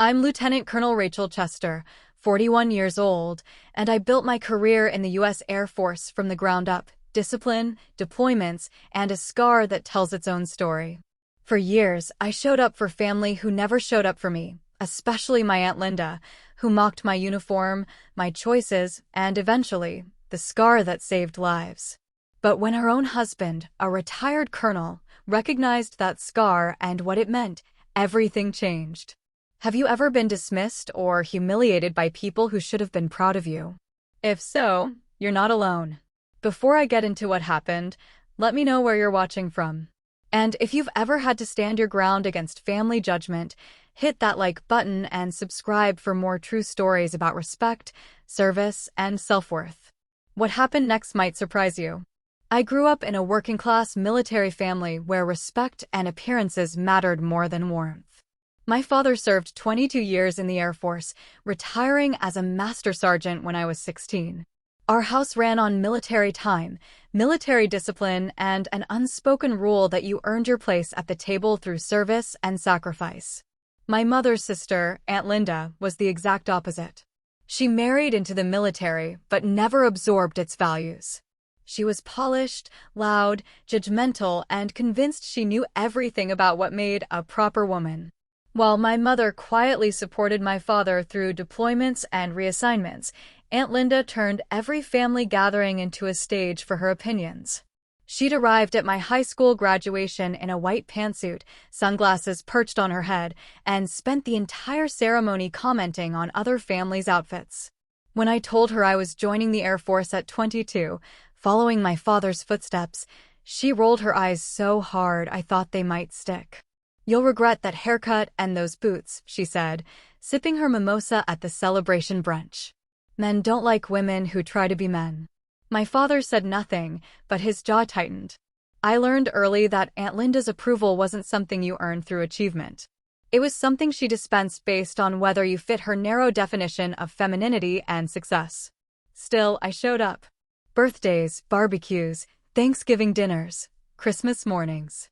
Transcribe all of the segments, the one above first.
I'm Lieutenant Colonel Rachel Chester, 41 years old, and I built my career in the U.S. Air Force from the ground up. Discipline, deployments, and a scar that tells its own story. For years, I showed up for family who never showed up for me, especially my Aunt Linda, who mocked my uniform, my choices, and eventually, the scar that saved lives. But when her own husband, a retired colonel, recognized that scar and what it meant, everything changed. Have you ever been dismissed or humiliated by people who should have been proud of you? If so, you're not alone. Before I get into what happened, let me know where you're watching from. And if you've ever had to stand your ground against family judgment, hit that like button and subscribe for more true stories about respect, service, and self-worth. What happened next might surprise you. I grew up in a working-class military family where respect and appearances mattered more than warmth. My father served 22 years in the Air Force, retiring as a master sergeant when I was 16. Our house ran on military time, military discipline, and an unspoken rule that you earned your place at the table through service and sacrifice. My mother's sister, Aunt Linda, was the exact opposite. She married into the military, but never absorbed its values. She was polished, loud, judgmental, and convinced she knew everything about what made a proper woman. While my mother quietly supported my father through deployments and reassignments, Aunt Linda turned every family gathering into a stage for her opinions. She'd arrived at my high school graduation in a white pantsuit, sunglasses perched on her head, and spent the entire ceremony commenting on other families' outfits. When I told her I was joining the Air Force at 22, following my father's footsteps, she rolled her eyes so hard I thought they might stick. "You'll regret that haircut and those boots," she said, sipping her mimosa at the celebration brunch. "Men don't like women who try to be men." My father said nothing, but his jaw tightened. I learned early that Aunt Linda's approval wasn't something you earned through achievement. It was something she dispensed based on whether you fit her narrow definition of femininity and success. Still, I showed up. Birthdays, barbecues, Thanksgiving dinners, Christmas mornings.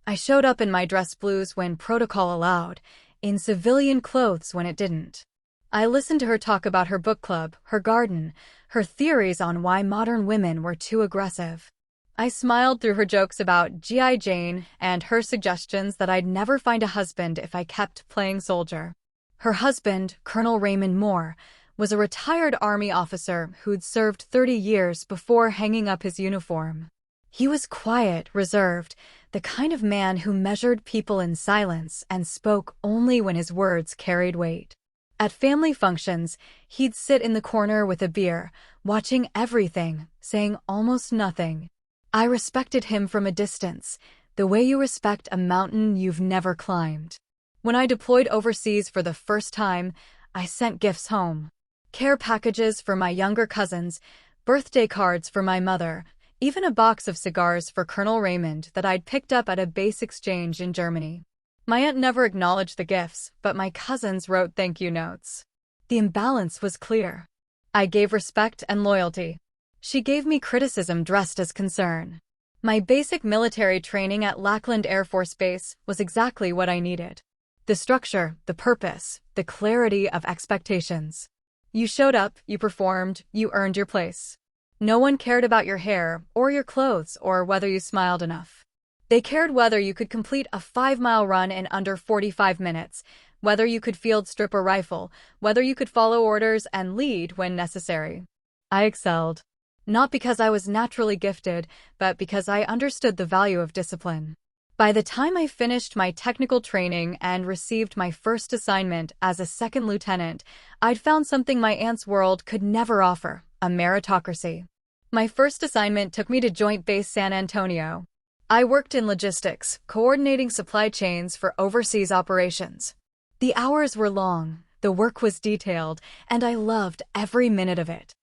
I showed up in my dress blues when protocol allowed, in civilian clothes when it didn't. I listened to her talk about her book club, her garden, her theories on why modern women were too aggressive. I smiled through her jokes about G.I. Jane and her suggestions that I'd never find a husband if I kept playing soldier. Her husband, Colonel Raymond Moore, was a retired Army officer who'd served 30 years before hanging up his uniform. He was quiet, reserved, the kind of man who measured people in silence and spoke only when his words carried weight. At family functions, he'd sit in the corner with a beer, watching everything, saying almost nothing. I respected him from a distance, the way you respect a mountain you've never climbed. When I deployed overseas for the first time, I sent gifts home. Care packages for my younger cousins, birthday cards for my mother, even a box of cigars for Colonel Raymond that I'd picked up at a base exchange in Germany. My aunt never acknowledged the gifts, but my cousins wrote thank you notes. The imbalance was clear. I gave respect and loyalty. She gave me criticism dressed as concern. My basic military training at Lackland Air Force Base was exactly what I needed. The structure, the purpose, the clarity of expectations. You showed up, you performed, you earned your place. No one cared about your hair, or your clothes, or whether you smiled enough. They cared whether you could complete a 5-mile run in under 45 minutes, whether you could field strip a rifle, whether you could follow orders and lead when necessary. I excelled. Not because I was naturally gifted, but because I understood the value of discipline. By the time I finished my technical training and received my first assignment as a second lieutenant, I'd found something my aunt's world could never offer: a meritocracy. My first assignment took me to Joint Base San Antonio. I worked in logistics, coordinating supply chains for overseas operations. The hours were long, the work was detailed, and I loved every minute of it.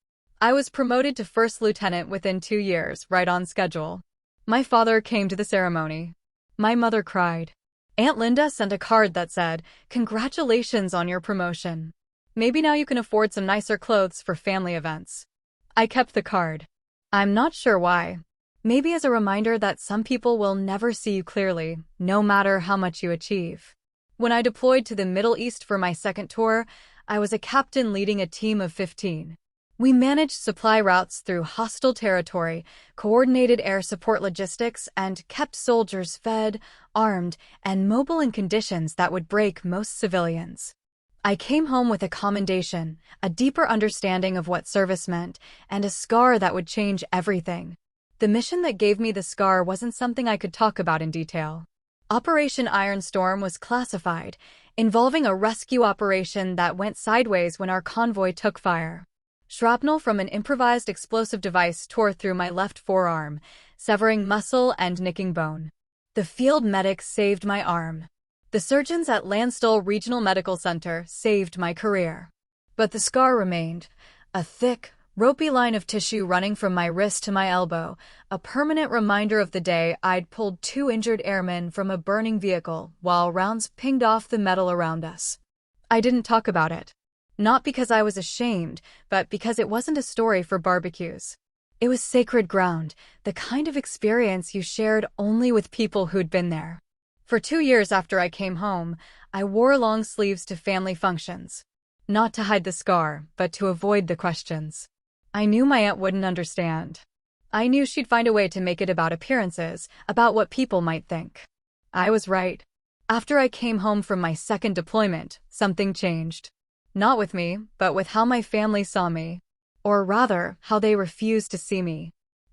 I was promoted to first lieutenant within 2 years, right on schedule. My father came to the ceremony. My mother cried. Aunt Linda sent a card that said, "Congratulations on your promotion. Maybe now you can afford some nicer clothes for family events." I kept the card. I'm not sure why. Maybe as a reminder that some people will never see you clearly, no matter how much you achieve. When I deployed to the Middle East for my second tour, I was a captain leading a team of 15. We managed supply routes through hostile territory, coordinated air support logistics, and kept soldiers fed, armed, and mobile in conditions that would break most civilians. I came home with a commendation, a deeper understanding of what service meant, and a scar that would change everything. The mission that gave me the scar wasn't something I could talk about in detail. Operation Iron Storm was classified, involving a rescue operation that went sideways when our convoy took fire. Shrapnel from an improvised explosive device tore through my left forearm, severing muscle and nicking bone. The field medics saved my arm. The surgeons at Landstuhl Regional Medical Center saved my career. But the scar remained, a thick, ropey line of tissue running from my wrist to my elbow, a permanent reminder of the day I'd pulled 2 injured airmen from a burning vehicle while rounds pinged off the metal around us. I didn't talk about it. Not because I was ashamed, but because it wasn't a story for barbecues. It was sacred ground, the kind of experience you shared only with people who'd been there. For 2 years after I came home, I wore long sleeves to family functions. Not to hide the scar, but to avoid the questions. I knew my aunt wouldn't understand. I knew she'd find a way to make it about appearances, about what people might think. I was right. After I came home from my second deployment, something changed. Not with me, but with how my family saw me. Or rather, how they refused to see me.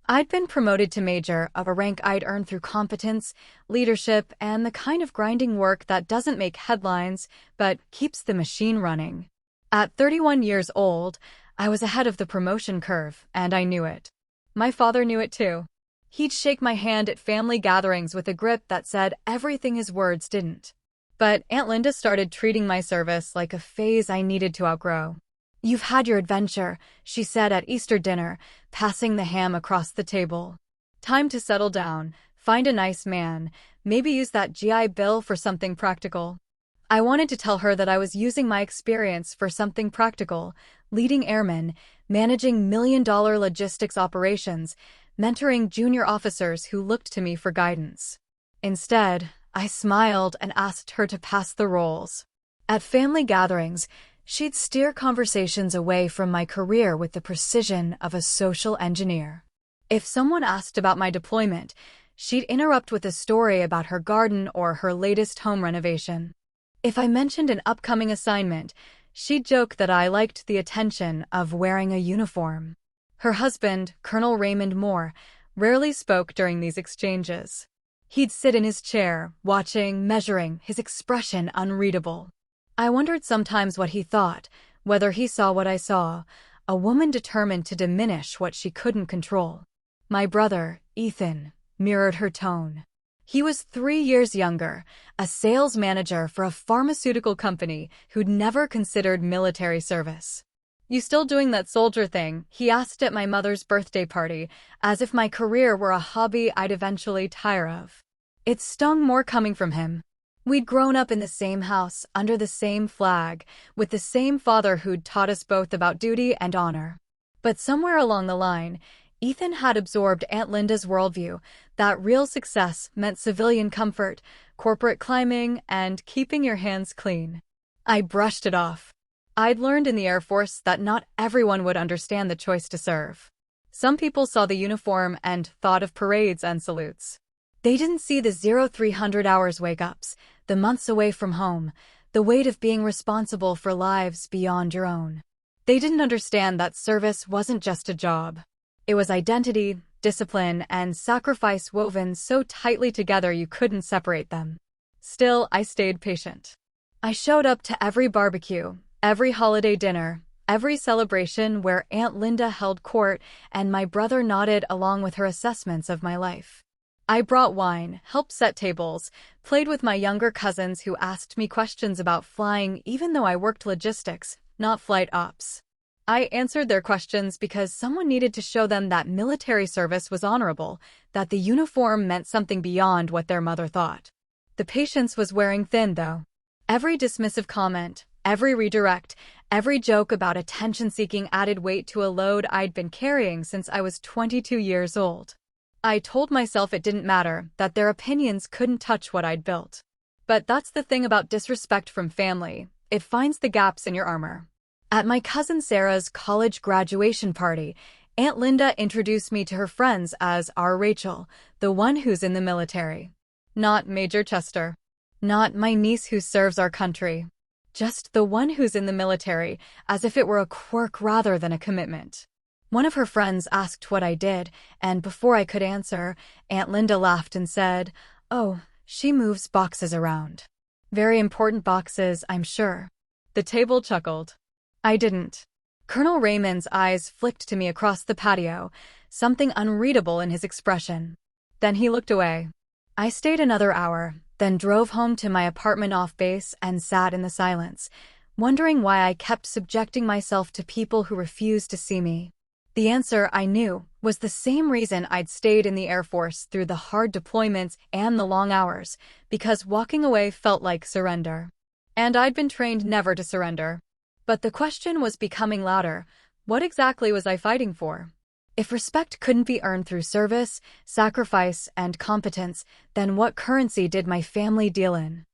I'd been promoted to major, of a rank I'd earned through competence, leadership, and the kind of grinding work that doesn't make headlines, but keeps the machine running. At 31 years old, I was ahead of the promotion curve, and I knew it. My father knew it too. He'd shake my hand at family gatherings with a grip that said everything his words didn't. But Aunt Linda started treating my service like a phase I needed to outgrow. "You've had your adventure," she said at Easter dinner, passing the ham across the table. "Time to settle down, find a nice man, maybe use that GI Bill for something practical." I wanted to tell her that I was using my experience for something practical, leading airmen, managing million-dollar logistics operations, mentoring junior officers who looked to me for guidance. Instead, I smiled and asked her to pass the roles. At family gatherings, she'd steer conversations away from my career with the precision of a social engineer. If someone asked about my deployment, she'd interrupt with a story about her garden or her latest home renovation. If I mentioned an upcoming assignment, she'd joke that I liked the attention of wearing a uniform. Her husband, Colonel Raymond Moore, rarely spoke during these exchanges. He'd sit in his chair, watching, measuring, his expression unreadable. I wondered sometimes what he thought, whether he saw what I saw, a woman determined to diminish what she couldn't control. My brother, Ethan, mirrored her tone. He was 3 years younger, a sales manager for a pharmaceutical company who'd never considered military service. "You still doing that soldier thing?" he asked at my mother's birthday party, as if my career were a hobby I'd eventually tire of. It stung more coming from him. We'd grown up in the same house, under the same flag, with the same father who'd taught us both about duty and honor. But somewhere along the line, Ethan had absorbed Aunt Linda's worldview, that real success meant civilian comfort, corporate climbing, and keeping your hands clean. I brushed it off. I'd learned in the Air Force that not everyone would understand the choice to serve. Some people saw the uniform and thought of parades and salutes. They didn't see the 0300 hours wake-ups, the months away from home, the weight of being responsible for lives beyond your own. They didn't understand that service wasn't just a job. It was identity, discipline, and sacrifice woven so tightly together you couldn't separate them. Still, I stayed patient. I showed up to every barbecue, every holiday dinner, every celebration where Aunt Linda held court and my brother nodded along with her assessments of my life. I brought wine, helped set tables, played with my younger cousins who asked me questions about flying even though I worked logistics, not flight ops. I answered their questions because someone needed to show them that military service was honorable, that the uniform meant something beyond what their mother thought. The patience was wearing thin, though. Every dismissive comment, every redirect, every joke about attention-seeking added weight to a load I'd been carrying since I was 22 years old. I told myself it didn't matter, that their opinions couldn't touch what I'd built. But that's the thing about disrespect from family. It finds the gaps in your armor. At my cousin Sarah's college graduation party, Aunt Linda introduced me to her friends as our Rachel, the one who's in the military. Not Major Chester. Not my niece who serves our country. Just the one who's in the military, as if it were a quirk rather than a commitment. One of her friends asked what I did, and before I could answer, Aunt Linda laughed and said, "Oh, she moves boxes around. Very important boxes, I'm sure." The table chuckled. I didn't. Colonel Raymond's eyes flicked to me across the patio, something unreadable in his expression. Then he looked away. I stayed another hour, then drove home to my apartment off base and sat in the silence, wondering why I kept subjecting myself to people who refused to see me. The answer, I knew, was the same reason I'd stayed in the Air Force through the hard deployments and the long hours, because walking away felt like surrender. And I'd been trained never to surrender. But the question was becoming louder. What exactly was I fighting for? If respect couldn't be earned through service, sacrifice, and competence, then what currency did my family deal in?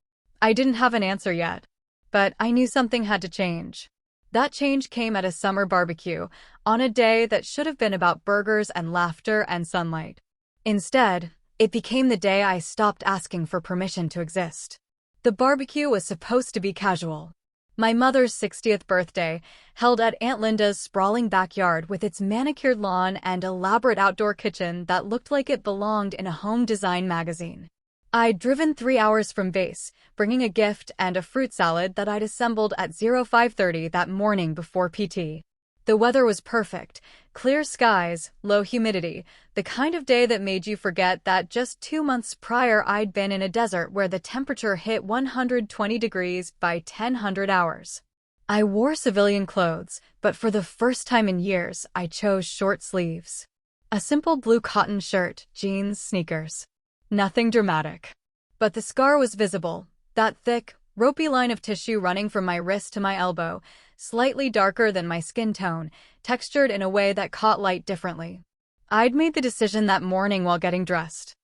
I didn't have an answer yet, but I knew something had to change. That change came at a summer barbecue, on a day that should have been about burgers and laughter and sunlight. Instead, it became the day I stopped asking for permission to exist. The barbecue was supposed to be casual. My mother's 60th birthday, held at Aunt Linda's sprawling backyard with its manicured lawn and elaborate outdoor kitchen that looked like it belonged in a home design magazine. I'd driven 3 hours from base, bringing a gift and a fruit salad that I'd assembled at 05:30 that morning before PT. The weather was perfect, clear skies, low humidity, the kind of day that made you forget that just 2 months prior I'd been in a desert where the temperature hit 120 degrees by 1000 hours. I wore civilian clothes, but for the first time in years, I chose short sleeves. A simple blue cotton shirt, jeans, sneakers. Nothing dramatic. But the scar was visible, that thick, ropey line of tissue running from my wrist to my elbow, slightly darker than my skin tone, textured in a way that caught light differently. I'd made the decision that morning while getting dressed.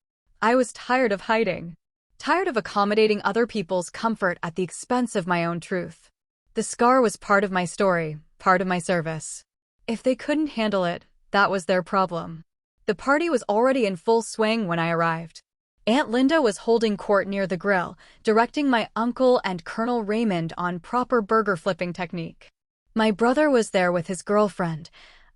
I was tired of hiding. Tired of accommodating other people's comfort at the expense of my own truth. The scar was part of my story, part of my service. If they couldn't handle it, that was their problem. The party was already in full swing when I arrived. Aunt Linda was holding court near the grill, directing my uncle and Colonel Raymond on proper burger flipping technique. My brother was there with his girlfriend,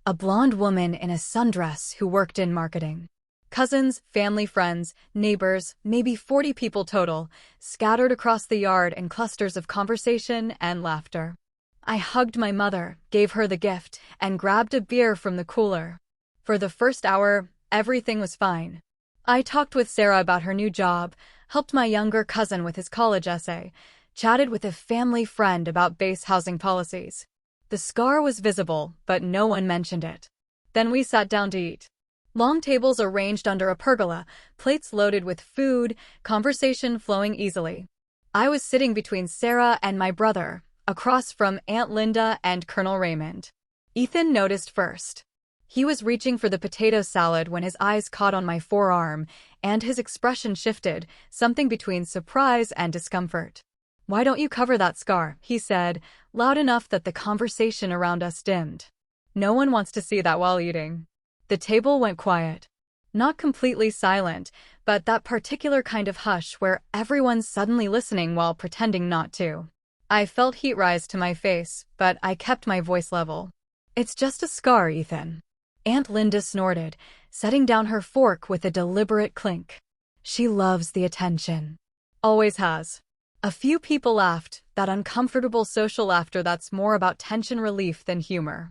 a blonde woman in a sundress who worked in marketing. Cousins, family friends, neighbors, maybe 40 people total, scattered across the yard in clusters of conversation and laughter. I hugged my mother, gave her the gift, and grabbed a beer from the cooler. For the first hour, everything was fine. I talked with Sarah about her new job, helped my younger cousin with his college essay, chatted with a family friend about base housing policies. The scar was visible, but no one mentioned it. Then we sat down to eat. Long tables arranged under a pergola, plates loaded with food, conversation flowing easily. I was sitting between Sarah and my brother, across from Aunt Linda and Colonel Raymond. Ethan noticed first. He was reaching for the potato salad when his eyes caught on my forearm, and his expression shifted, something between surprise and discomfort. "Why don't you cover that scar?" he said, loud enough that the conversation around us dimmed. "No one wants to see that while eating." The table went quiet. Not completely silent, but that particular kind of hush where everyone's suddenly listening while pretending not to. I felt heat rise to my face, but I kept my voice level. "It's just a scar, Ethan." Aunt Linda snorted, setting down her fork with a deliberate clink. She loves the attention. Always has. A few people laughed, that uncomfortable social laughter that's more about tension relief than humor.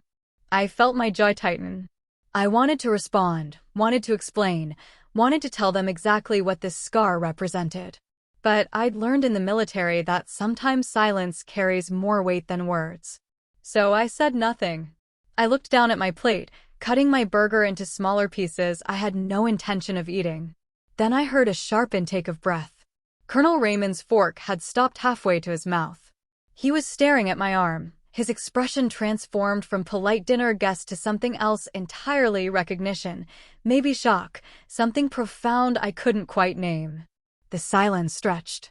I felt my jaw tighten. I wanted to respond, wanted to explain, wanted to tell them exactly what this scar represented. But I'd learned in the military that sometimes silence carries more weight than words. So I said nothing. I looked down at my plate, cutting my burger into smaller pieces I had no intention of eating. Then I heard a sharp intake of breath. Colonel Raymond's fork had stopped halfway to his mouth. He was staring at my arm, his expression transformed from polite dinner guest to something else entirely: recognition, maybe shock, something profound I couldn't quite name. The silence stretched.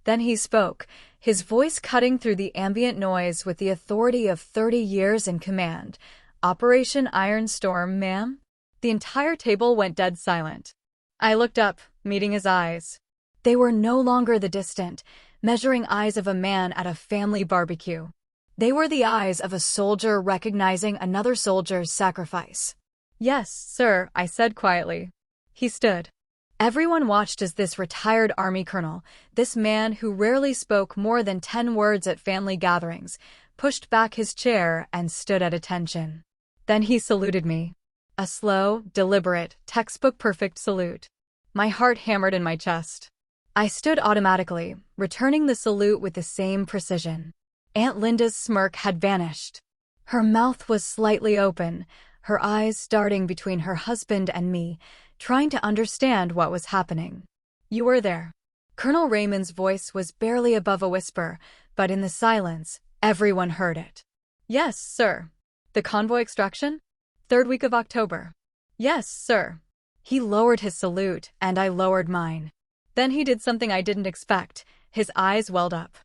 Then he spoke, his voice cutting through the ambient noise with the authority of 30 years in command. "Operation Iron Storm, ma'am?" The entire table went dead silent. I looked up, meeting his eyes. They were no longer the distant, measuring eyes of a man at a family barbecue. They were the eyes of a soldier recognizing another soldier's sacrifice. "Yes, sir," I said quietly. He stood. Everyone watched as this retired Army colonel, this man who rarely spoke more than 10 words at family gatherings, pushed back his chair and stood at attention. Then he saluted me. A slow, deliberate, textbook-perfect salute. My heart hammered in my chest. I stood automatically, returning the salute with the same precision. Aunt Linda's smirk had vanished. Her mouth was slightly open, her eyes darting between her husband and me, trying to understand what was happening. "You were there." Colonel Raymond's voice was barely above a whisper, but in the silence, everyone heard it. "Yes, sir." "The convoy extraction?" "3rd week of October." "Yes, sir." He lowered his salute, and I lowered mine. Then he did something I didn't expect. His eyes welled up.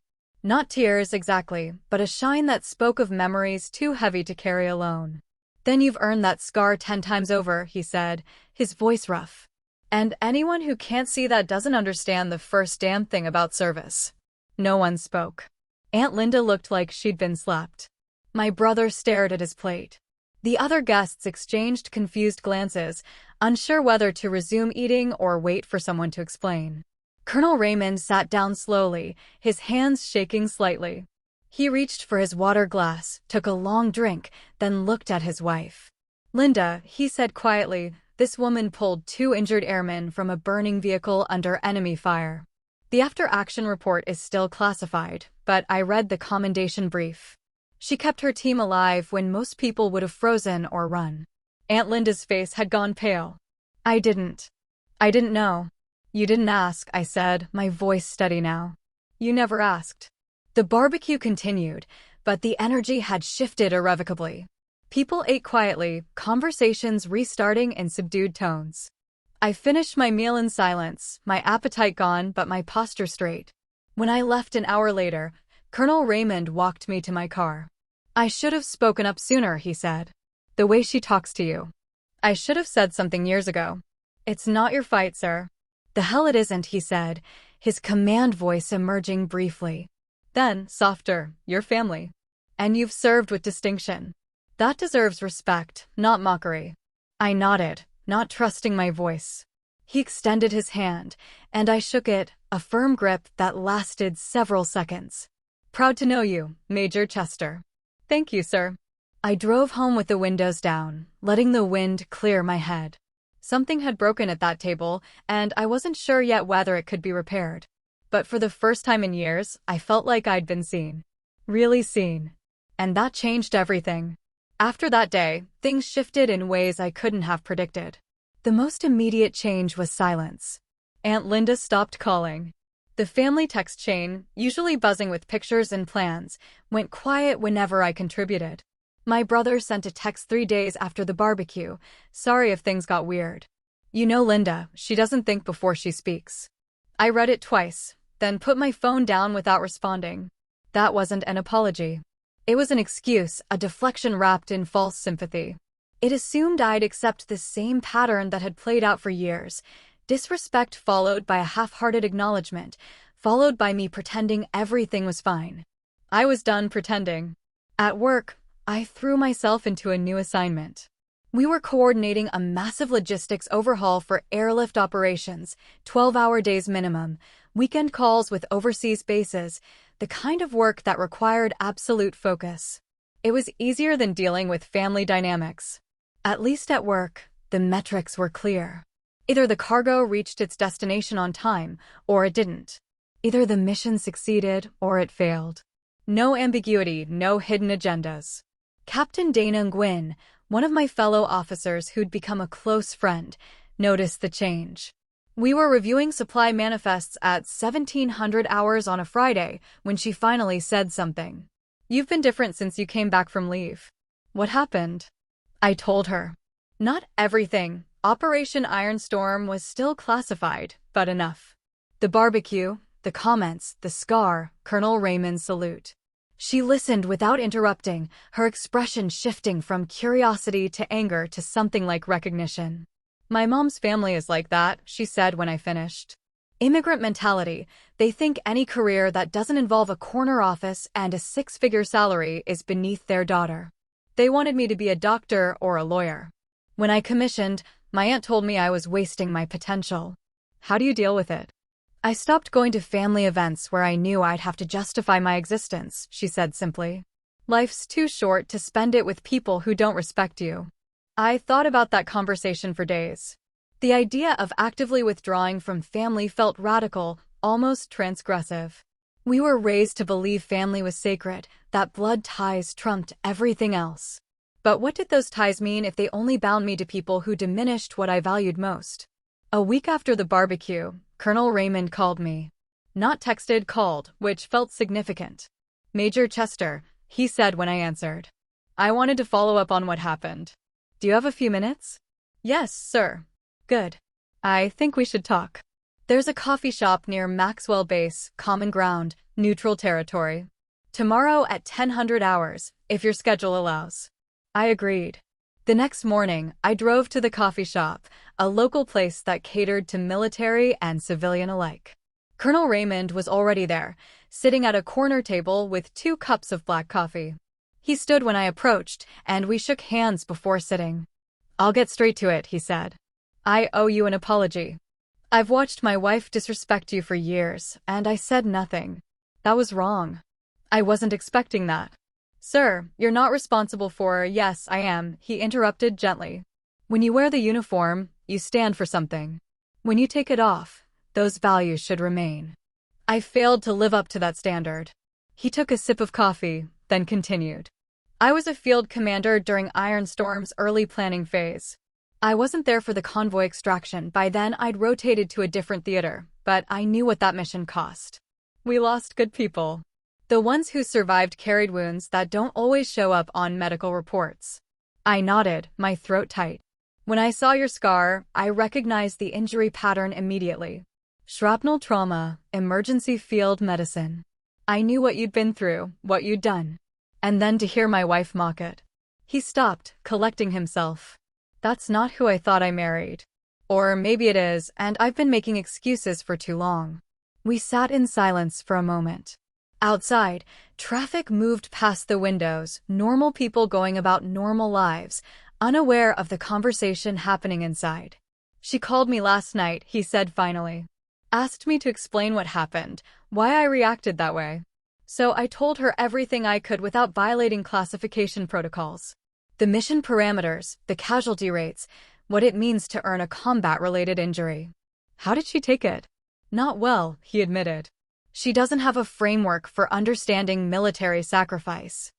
Not tears exactly, but a shine that spoke of memories too heavy to carry alone. "Then you've earned that scar 10 times over," he said, his voice rough. "And anyone who can't see that doesn't understand the first damn thing about service." No one spoke. Aunt Linda looked like she'd been slapped. My brother stared at his plate. The other guests exchanged confused glances, unsure whether to resume eating or wait for someone to explain. Colonel Raymond sat down slowly, his hands shaking slightly. He reached for his water glass, took a long drink, then looked at his wife. "Linda," he said quietly, "this woman pulled 2 injured airmen from a burning vehicle under enemy fire. The after-action report is still classified, but I read the commendation brief. She kept her team alive when most people would have frozen or run." Aunt Linda's face had gone pale. I didn't know." "You didn't ask," I said, my voice steady now. "You never asked." The barbecue continued, but the energy had shifted irrevocably. People ate quietly, conversations restarting in subdued tones. I finished my meal in silence, my appetite gone but my posture straight. When I left an hour later, Colonel Raymond walked me to my car. "I should have spoken up sooner," he said. "The way she talks to you. I should have said something years ago." "It's not your fight, sir." "The hell it isn't," he said, his command voice emerging briefly. Then, softer, "Your family. And you've served with distinction. That deserves respect, not mockery." I nodded, not trusting my voice. He extended his hand, and I shook it, a firm grip that lasted several seconds. "Proud to know you, Major Chester." "Thank you, sir." I drove home with the windows down, letting the wind clear my head. Something had broken at that table, and I wasn't sure yet whether it could be repaired. But for the first time in years, I felt like I'd been seen. Really seen. And that changed everything. After that day, things shifted in ways I couldn't have predicted. The most immediate change was silence. Aunt Linda stopped calling. The family text chain, usually buzzing with pictures and plans, went quiet whenever I contributed. My brother sent a text 3 days after the barbecue, "Sorry if things got weird. You know Linda, she doesn't think before she speaks." I read it twice, then put my phone down without responding. That wasn't an apology. It was an excuse, a deflection wrapped in false sympathy. It assumed I'd accept the same pattern that had played out for years. Disrespect followed by a half-hearted acknowledgement, followed by me pretending everything was fine. I was done pretending. At work, I threw myself into a new assignment. We were coordinating a massive logistics overhaul for airlift operations, 12-hour days minimum, weekend calls with overseas bases, the kind of work that required absolute focus. It was easier than dealing with family dynamics. At least at work, the metrics were clear. Either the cargo reached its destination on time, or it didn't. Either the mission succeeded, or it failed. No ambiguity, no hidden agendas. Captain Dana Nguyen, one of my fellow officers who'd become a close friend, noticed the change. We were reviewing supply manifests at 1700 hours on a Friday when she finally said something. "You've been different since you came back from leave." "What happened?" I told her. Not everything. Operation Iron Storm was still classified, but enough. The barbecue, the comments, the scar, Colonel Raymond's salute. She listened without interrupting, her expression shifting from curiosity to anger to something like recognition. "My mom's family is like that," she said when I finished. "Immigrant mentality. They think any career that doesn't involve a corner office and a six-figure salary is beneath their daughter. They wanted me to be a doctor or a lawyer. When I commissioned, my aunt told me I was wasting my potential. How do you deal with it?" "I stopped going to family events where I knew I'd have to justify my existence," she said simply. "Life's too short to spend it with people who don't respect you." I thought about that conversation for days. The idea of actively withdrawing from family felt radical, almost transgressive. We were raised to believe family was sacred, that blood ties trumped everything else. But what did those ties mean if they only bound me to people who diminished what I valued most? A week after the barbecue, Colonel Raymond called me. Not texted, called, which felt significant. "Major Chester," he said when I answered. "I wanted to follow up on what happened. Do you have a few minutes?" "Yes, sir." "Good. I think we should talk. There's a coffee shop near Maxwell Base, common ground, neutral territory. Tomorrow at 1000 hours, if your schedule allows." I agreed. The next morning, I drove to the coffee shop, a local place that catered to military and civilian alike. Colonel Raymond was already there, sitting at a corner table with 2 cups of black coffee. He stood when I approached, and we shook hands before sitting. "I'll get straight to it," he said. "I owe you an apology. I've watched my wife disrespect you for years, and I said nothing. That was wrong. I wasn't expecting that." "Sir, you're not responsible for—" "Yes, I am," he interrupted gently. "When you wear the uniform, you stand for something. When you take it off, those values should remain. I failed to live up to that standard." He took a sip of coffee, then continued. "I was a field commander during Iron Storm's early planning phase. I wasn't there for the convoy extraction. By then I'd rotated to a different theater, but I knew what that mission cost. We lost good people. The ones who survived carried wounds that don't always show up on medical reports." I nodded, my throat tight. "When I saw your scar, I recognized the injury pattern immediately. Shrapnel trauma, emergency field medicine. I knew what you'd been through, what you'd done. And then to hear my wife mock it." He stopped, collecting himself. "That's not who I thought I married. Or maybe it is, and I've been making excuses for too long." We sat in silence for a moment. Outside, traffic moved past the windows, normal people going about normal lives, unaware of the conversation happening inside. "She called me last night," he said finally. "Asked me to explain what happened, why I reacted that way. So I told her everything I could without violating classification protocols. The mission parameters, the casualty rates, what it means to earn a combat-related injury." "How did she take it?" "Not well," he admitted. "She doesn't have a framework for understanding military sacrifice.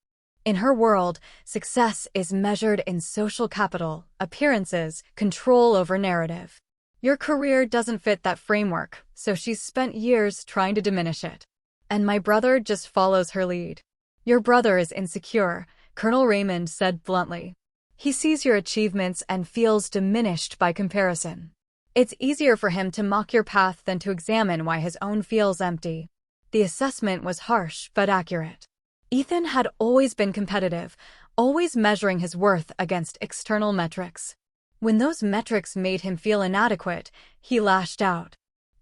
In her world, success is measured in social capital, appearances, control over narrative. Your career doesn't fit that framework, so she's spent years trying to diminish it. And my brother just follows her lead." "Your brother is insecure," Colonel Raymond said bluntly. "He sees your achievements and feels diminished by comparison. It's easier for him to mock your path than to examine why his own feels empty." The assessment was harsh but accurate. Ethan had always been competitive, always measuring his worth against external metrics. When those metrics made him feel inadequate, he lashed out.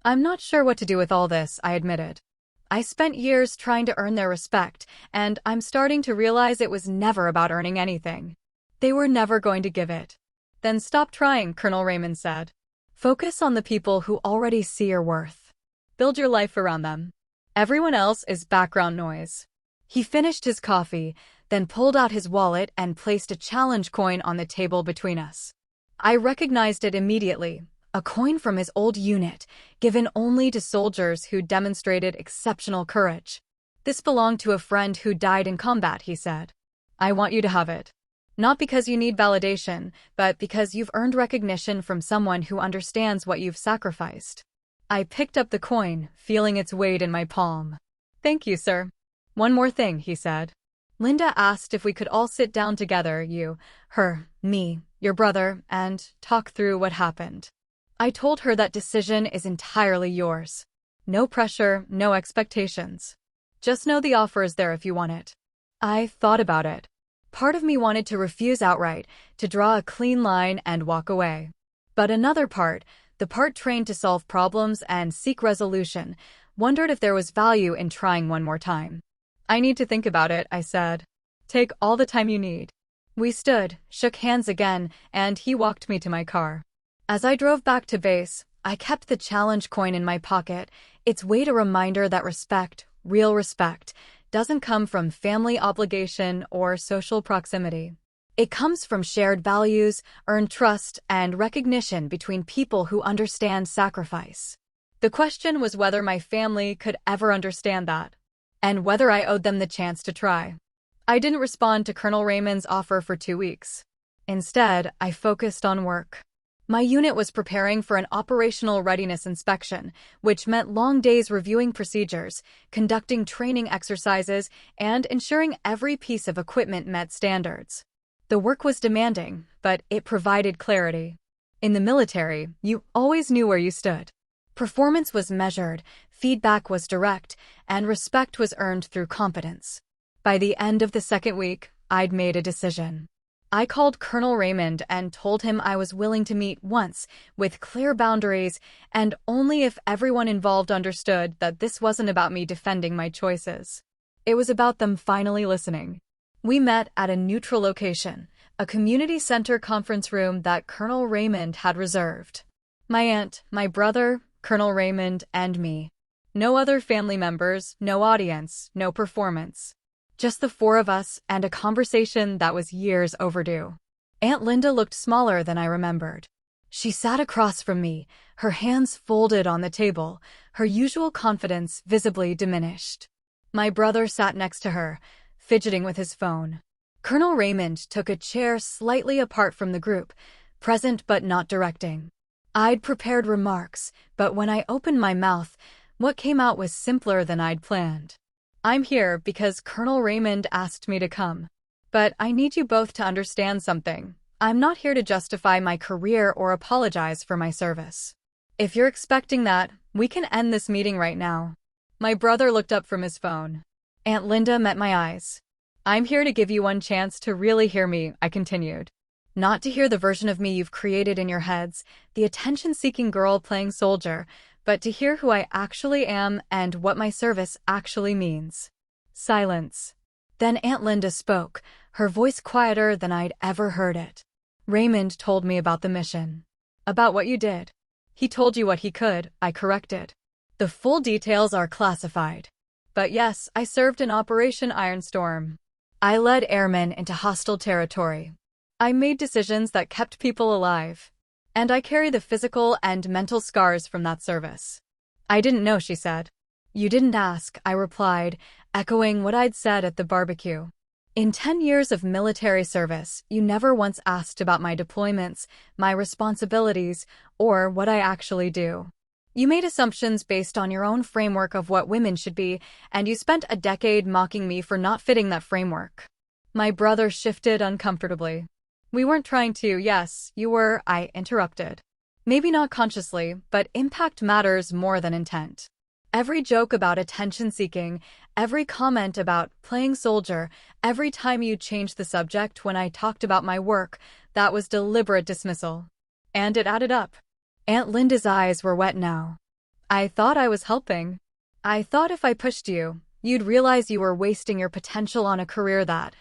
"I'm not sure what to do with all this," I admitted. "I spent years trying to earn their respect, and I'm starting to realize it was never about earning anything. They were never going to give it." "Then stop trying," Colonel Raymond said. "Focus on the people who already see your worth. Build your life around them. Everyone else is background noise." He finished his coffee, then pulled out his wallet and placed a challenge coin on the table between us. I recognized it immediately, a coin from his old unit, given only to soldiers who demonstrated exceptional courage. "This belonged to a friend who died in combat," he said. "I want you to have it. Not because you need validation, but because you've earned recognition from someone who understands what you've sacrificed." I picked up the coin, feeling its weight in my palm. "Thank you, sir." "One more thing," he said. "Linda asked if we could all sit down together, you, her, me, your brother, and talk through what happened. I told her that decision is entirely yours." No pressure, no expectations. Just know the offer is there if you want it. I thought about it. Part of me wanted to refuse outright, to draw a clean line and walk away. But another part, the part trained to solve problems and seek resolution, wondered if there was value in trying one more time. I need to think about it, I said. Take all the time you need. We stood, shook hands again, and he walked me to my car. As I drove back to base, I kept the challenge coin in my pocket, its weight a reminder that respect, real respect, doesn't come from family obligation or social proximity. It comes from shared values, earned trust, and recognition between people who understand sacrifice. The question was whether my family could ever understand that, and whether I owed them the chance to try. I didn't respond to Colonel Raymond's offer for 2 weeks. Instead, I focused on work. My unit was preparing for an operational readiness inspection, which meant long days reviewing procedures, conducting training exercises, and ensuring every piece of equipment met standards. The work was demanding, but it provided clarity. In the military, you always knew where you stood. Performance was measured, feedback was direct, and respect was earned through competence. By the end of the second week, I'd made a decision. I called Colonel Raymond and told him I was willing to meet once, with clear boundaries, and only if everyone involved understood that this wasn't about me defending my choices. It was about them finally listening. We met at a neutral location, a community center conference room that Colonel Raymond had reserved. My aunt, my brother, Colonel Raymond, and me. No other family members, no audience, no performance. Just the four of us and a conversation that was years overdue. Aunt Linda looked smaller than I remembered. She sat across from me, her hands folded on the table, her usual confidence visibly diminished. My brother sat next to her, fidgeting with his phone. Colonel Raymond took a chair slightly apart from the group, present but not directing. I'd prepared remarks, but when I opened my mouth, what came out was simpler than I'd planned. I'm here because Colonel Raymond asked me to come. But I need you both to understand something. I'm not here to justify my career or apologize for my service. If you're expecting that, we can end this meeting right now. My brother looked up from his phone. Aunt Linda met my eyes. I'm here to give you one chance to really hear me, I continued. Not to hear the version of me you've created in your heads, the attention-seeking girl playing soldier, but to hear who I actually am and what my service actually means. Silence. Then Aunt Linda spoke, her voice quieter than I'd ever heard it. Raymond told me about the mission. About what you did. He told you what he could, I corrected. The full details are classified. But yes, I served in Operation Ironstorm. I led airmen into hostile territory. I made decisions that kept people alive. And I carry the physical and mental scars from that service. I didn't know, she said. You didn't ask, I replied, echoing what I'd said at the barbecue. In 10 years of military service, you never once asked about my deployments, my responsibilities, or what I actually do. You made assumptions based on your own framework of what women should be, and you spent a decade mocking me for not fitting that framework. My brother shifted uncomfortably. We weren't trying to, yes, you were, I interrupted. Maybe not consciously, but impact matters more than intent. Every joke about attention-seeking, every comment about playing soldier, every time you changed the subject when I talked about my work, that was deliberate dismissal. And it added up. Aunt Linda's eyes were wet now. I thought I was helping. I thought if I pushed you, you'd realize you were wasting your potential on a career that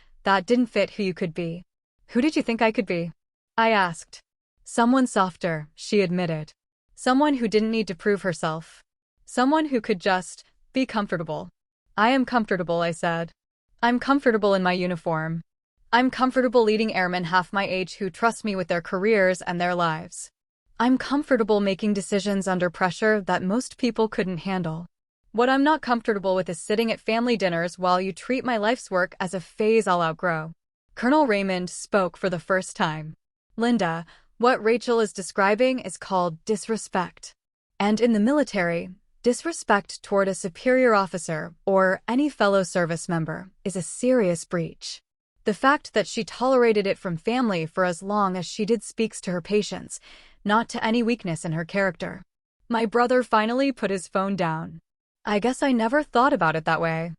didn't fit who you could be. Who did you think I could be? I asked. Someone softer, she admitted. Someone who didn't need to prove herself. Someone who could just be comfortable. I am comfortable, I said. I'm comfortable in my uniform. I'm comfortable leading airmen half my age who trust me with their careers and their lives. I'm comfortable making decisions under pressure that most people couldn't handle. What I'm not comfortable with is sitting at family dinners while you treat my life's work as a phase I'll outgrow. Colonel Raymond spoke for the first time. Linda, what Rachel is describing is called disrespect. And in the military, disrespect toward a superior officer or any fellow service member is a serious breach. The fact that she tolerated it from family for as long as she did speaks to her patience, not to any weakness in her character. My brother finally put his phone down. I guess I never thought about it that way.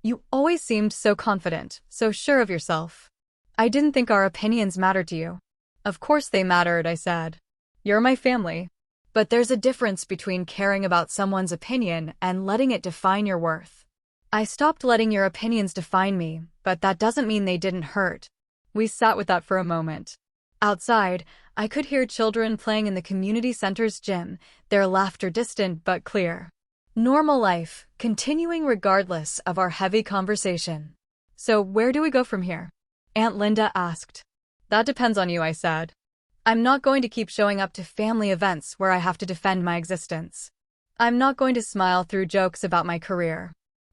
You always seemed so confident, so sure of yourself. I didn't think our opinions mattered to you. Of course they mattered, I said. You're my family. But there's a difference between caring about someone's opinion and letting it define your worth. I stopped letting your opinions define me, but that doesn't mean they didn't hurt. We sat with that for a moment. Outside, I could hear children playing in the community center's gym, their laughter distant but clear. Normal life, continuing regardless of our heavy conversation. So where do we go from here? Aunt Linda asked. That depends on you, I said. I'm not going to keep showing up to family events where I have to defend my existence. I'm not going to smile through jokes about my career.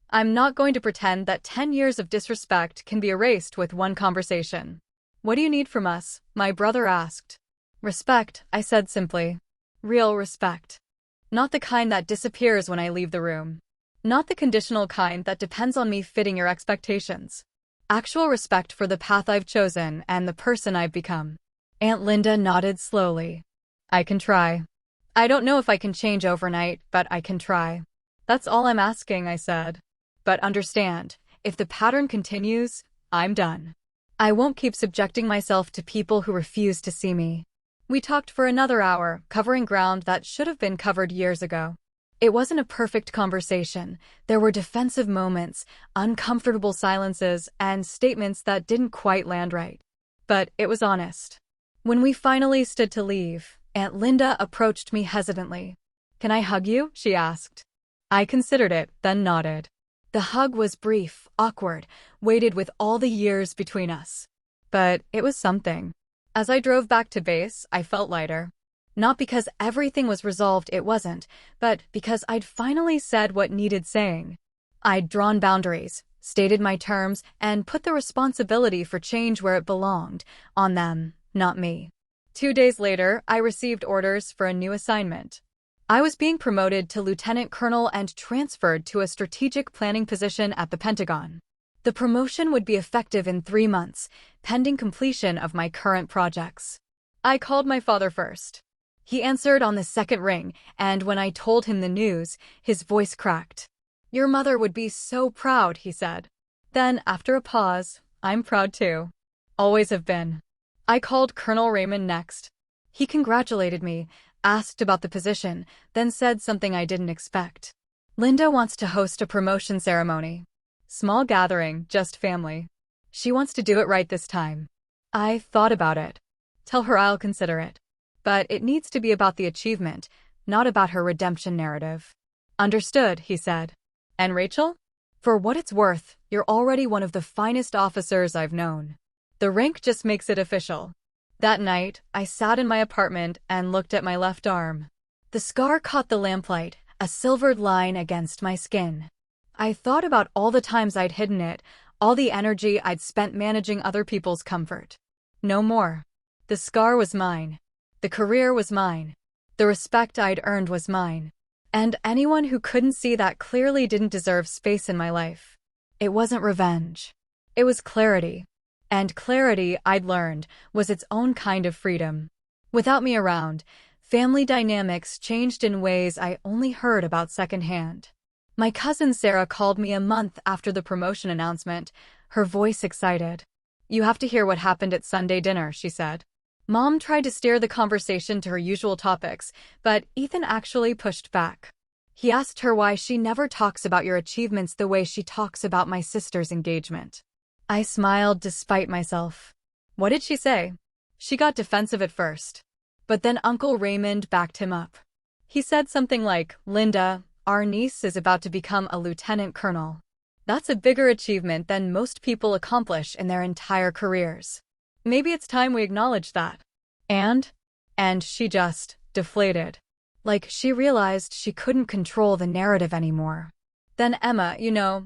I'm not going to pretend that 10 years of disrespect can be erased with one conversation. What do you need from us? My brother asked. Respect, I said simply. Real respect. Not the kind that disappears when I leave the room. Not the conditional kind that depends on me fitting your expectations. Actual respect for the path I've chosen and the person I've become. Aunt Linda nodded slowly. I can try. I don't know if I can change overnight, but I can try. That's all I'm asking, I said. But understand, if the pattern continues, I'm done. I won't keep subjecting myself to people who refuse to see me. We talked for another hour, covering ground that should have been covered years ago. It wasn't a perfect conversation. There were defensive moments, uncomfortable silences, and statements that didn't quite land right. But it was honest. When we finally stood to leave, Aunt Linda approached me hesitantly. Can I hug you? She asked. I considered it, then nodded. The hug was brief, awkward, weighted with all the years between us. But it was something. As I drove back to base, I felt lighter. Not because everything was resolved, it wasn't, but because I'd finally said what needed saying. I'd drawn boundaries, stated my terms, and put the responsibility for change where it belonged, on them, not me. 2 days later, I received orders for a new assignment. I was being promoted to lieutenant colonel and transferred to a strategic planning position at the Pentagon. The promotion would be effective in 3 months, pending completion of my current projects. I called my father first. He answered on the second ring, and when I told him the news, his voice cracked. Your mother would be so proud, he said. Then, after a pause, I'm proud too. Always have been. I called Colonel Raymond next. He congratulated me, asked about the position, then said something I didn't expect. Linda wants to host a promotion ceremony. Small gathering, just family. She wants to do it right this time. I thought about it. Tell her I'll consider it. But it needs to be about the achievement, not about her redemption narrative. Understood, he said. And Rachel? For what it's worth, you're already one of the finest officers I've known. The rank just makes it official. That night, I sat in my apartment and looked at my left arm. The scar caught the lamplight, a silvered line against my skin. I thought about all the times I'd hidden it, all the energy I'd spent managing other people's comfort. No more. The scar was mine. The career was mine. The respect I'd earned was mine. And anyone who couldn't see that clearly didn't deserve space in my life. It wasn't revenge. It was clarity. And clarity, I'd learned, was its own kind of freedom. Without me around, family dynamics changed in ways I only heard about secondhand. My cousin Sarah called me a month after the promotion announcement, her voice excited. You have to hear what happened at Sunday dinner, she said. Mom tried to steer the conversation to her usual topics, but Ethan actually pushed back. He asked her why she never talks about your achievements the way she talks about my sister's engagement. I smiled despite myself. What did she say? She got defensive at first. But then Uncle Raymond backed him up. He said something like, Linda, our niece is about to become a lieutenant colonel. That's a bigger achievement than most people accomplish in their entire careers. Maybe it's time we acknowledge that. And she just deflated. Like she realized she couldn't control the narrative anymore. Then Emma,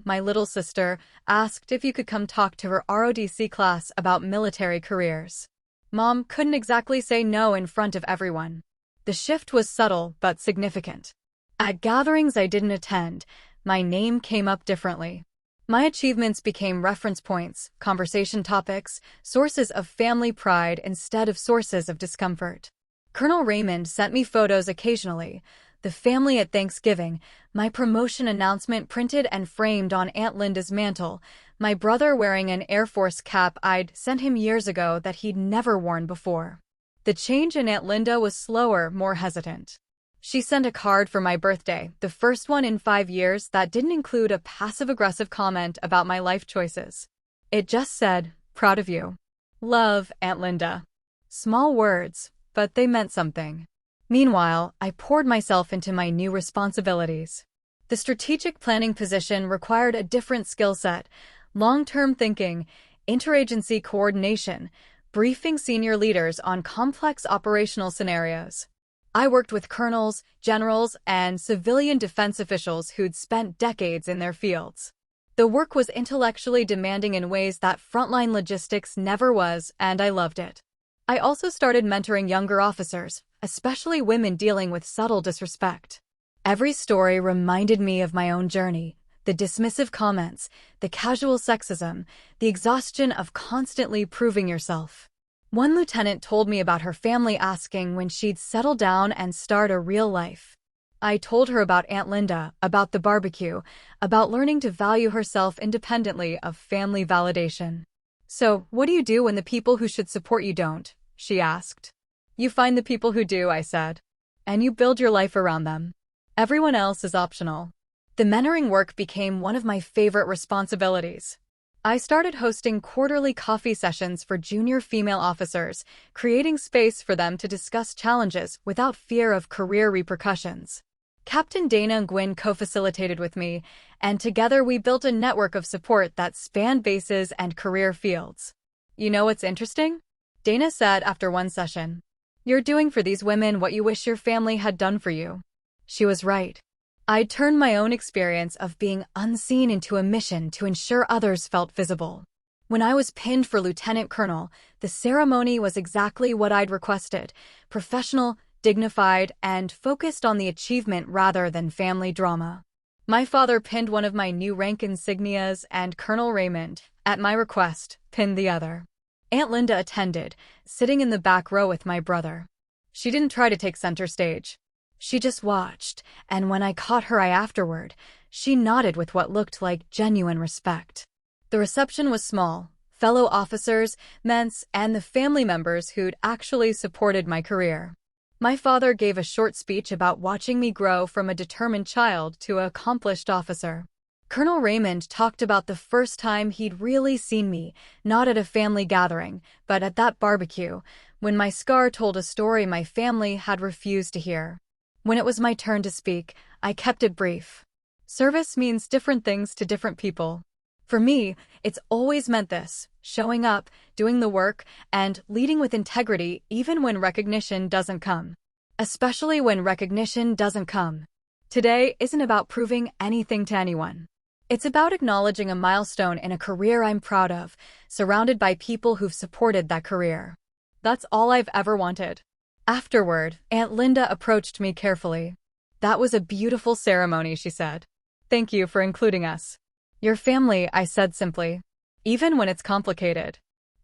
my little sister, asked if you could come talk to her ROTC class about military careers. Mom couldn't exactly say no in front of everyone. The shift was subtle but significant. At gatherings I didn't attend, my name came up differently. My achievements became reference points, conversation topics, sources of family pride instead of sources of discomfort. Colonel Raymond sent me photos occasionally. The family at Thanksgiving, my promotion announcement printed and framed on Aunt Linda's mantle, my brother wearing an Air Force cap I'd sent him years ago that he'd never worn before. The change in Aunt Linda was slower, more hesitant. She sent a card for my birthday, the first one in 5 years that didn't include a passive-aggressive comment about my life choices. It just said, "Proud of you. Love, Aunt Linda." Small words, but they meant something. Meanwhile, I poured myself into my new responsibilities. The strategic planning position required a different skill set: long-term thinking, interagency coordination, briefing senior leaders on complex operational scenarios. I worked with colonels, generals, and civilian defense officials who'd spent decades in their fields. The work was intellectually demanding in ways that frontline logistics never was, and I loved it. I also started mentoring younger officers, especially women dealing with subtle disrespect. Every story reminded me of my own journey: the dismissive comments, the casual sexism, the exhaustion of constantly proving yourself. One lieutenant told me about her family asking when she'd settle down and start a real life. I told her about Aunt Linda, about the barbecue, about learning to value herself independently of family validation. "So, what do you do when the people who should support you don't?" she asked. "You find the people who do," I said. "And you build your life around them. Everyone else is optional." The mentoring work became one of my favorite responsibilities. I started hosting quarterly coffee sessions for junior female officers, creating space for them to discuss challenges without fear of career repercussions. Captain Dana Nguyen co-facilitated with me, and together we built a network of support that spanned bases and career fields. "You know what's interesting?" Dana said after one session. "You're doing for these women what you wish your family had done for you." She was right. I'd turned my own experience of being unseen into a mission to ensure others felt visible. When I was pinned for lieutenant colonel, the ceremony was exactly what I'd requested: professional, dignified, and focused on the achievement rather than family drama. My father pinned one of my new rank insignias, and Colonel Raymond, at my request, pinned the other. Aunt Linda attended, sitting in the back row with my brother. She didn't try to take center stage. She just watched, and when I caught her eye afterward, she nodded with what looked like genuine respect. The reception was small: fellow officers, men's, and the family members who'd actually supported my career. My father gave a short speech about watching me grow from a determined child to an accomplished officer. Colonel Raymond talked about the first time he'd really seen me, not at a family gathering, but at that barbecue, when my scar told a story my family had refused to hear. When it was my turn to speak, I kept it brief. Service means different things to different people. For me, it's always meant this: showing up, doing the work, and leading with integrity even when recognition doesn't come. Especially when recognition doesn't come. Today isn't about proving anything to anyone. It's about acknowledging a milestone in a career I'm proud of, surrounded by people who've supported that career. That's all I've ever wanted. Afterward, Aunt Linda approached me carefully. "That was a beautiful ceremony," she said. "Thank you for including us." "Your family," I said simply. "Even when it's complicated.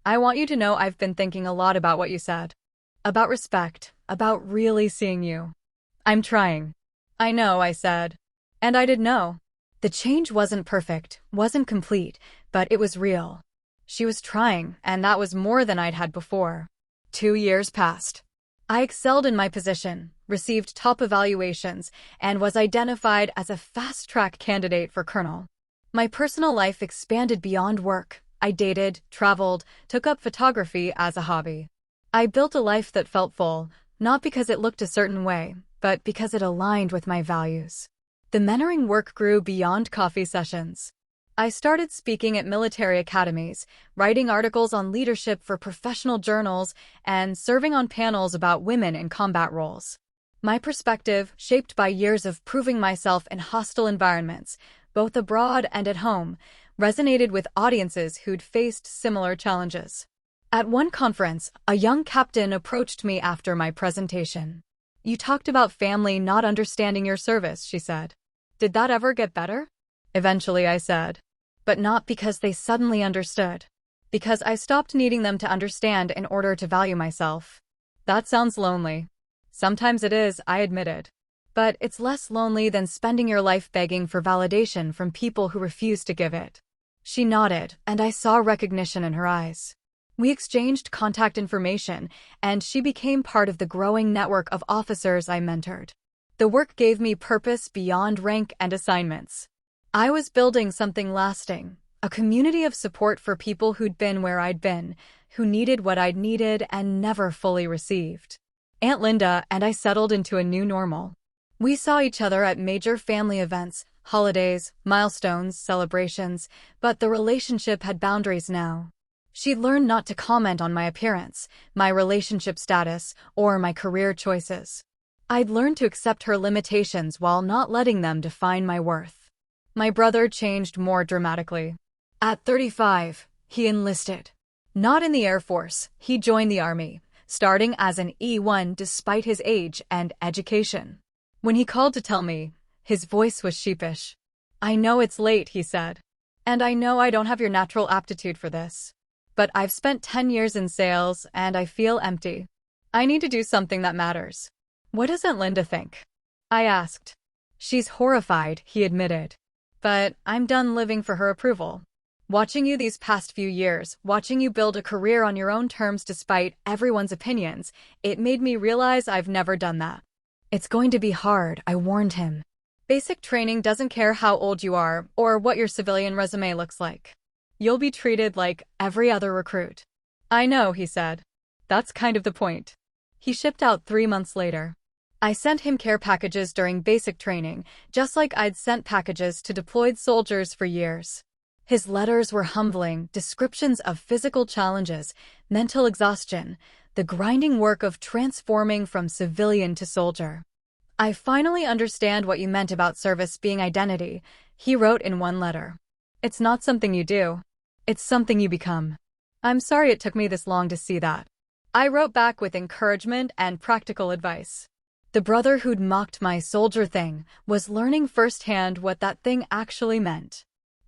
I want you to know I've been thinking a lot about what you said. About respect, about really seeing you. I'm trying." "I know," I said. And I did know. The change wasn't perfect, wasn't complete, but it was real. She was trying, and that was more than I'd had before. 2 years passed. I excelled in my position, received top evaluations, and was identified as a fast-track candidate for colonel. My personal life expanded beyond work. I dated, traveled, took up photography as a hobby. I built a life that felt full, not because it looked a certain way, but because it aligned with my values. The mentoring work grew beyond coffee sessions. I started speaking at military academies, writing articles on leadership for professional journals, and serving on panels about women in combat roles. My perspective, shaped by years of proving myself in hostile environments, both abroad and at home, resonated with audiences who'd faced similar challenges. At one conference, a young captain approached me after my presentation. "You talked about family not understanding your service," she said. "Did that ever get better?" "Eventually," I said. "But not because they suddenly understood. Because I stopped needing them to understand in order to value myself." "That sounds lonely." Sometimes it is, I admitted. But it's less lonely than spending your life begging for validation from people who refuse to give it. She nodded, and I saw recognition in her eyes. We exchanged contact information, and she became part of the growing network of officers I mentored. The work gave me purpose beyond rank and assignments. I was building something lasting, a community of support for people who'd been where I'd been, who needed what I'd needed and never fully received. Aunt Linda and I settled into a new normal. We saw each other at major family events, holidays, milestones, celebrations, but the relationship had boundaries now. She'd learned not to comment on my appearance, my relationship status, or my career choices. I'd learned to accept her limitations while not letting them define my worth. My brother changed more dramatically. At 35, he enlisted. Not in the Air Force, he joined the Army, starting as an E1 despite his age and education. When he called to tell me, his voice was sheepish. "I know it's late," he said. "And I know I don't have your natural aptitude for this. But I've spent 10 years in sales, and I feel empty. I need to do something that matters." "What does Aunt Linda think?" I asked. "She's horrified," he admitted. "But I'm done living for her approval. Watching you these past few years, watching you build a career on your own terms despite everyone's opinions, it made me realize I've never done that." "It's going to be hard," I warned him. "Basic training doesn't care how old you are or what your civilian resume looks like. You'll be treated like every other recruit." "I know," he said. "That's kind of the point." He shipped out 3 months later. I sent him care packages during basic training, just like I'd sent packages to deployed soldiers for years. His letters were humbling, descriptions of physical challenges, mental exhaustion, the grinding work of transforming from civilian to soldier. "I finally understand what you meant about service being identity," he wrote in one letter. "It's not something you do. It's something you become." "I'm sorry it took me this long to see that." I wrote back with encouragement and practical advice. The brother who'd mocked my soldier thing was learning firsthand what that thing actually meant.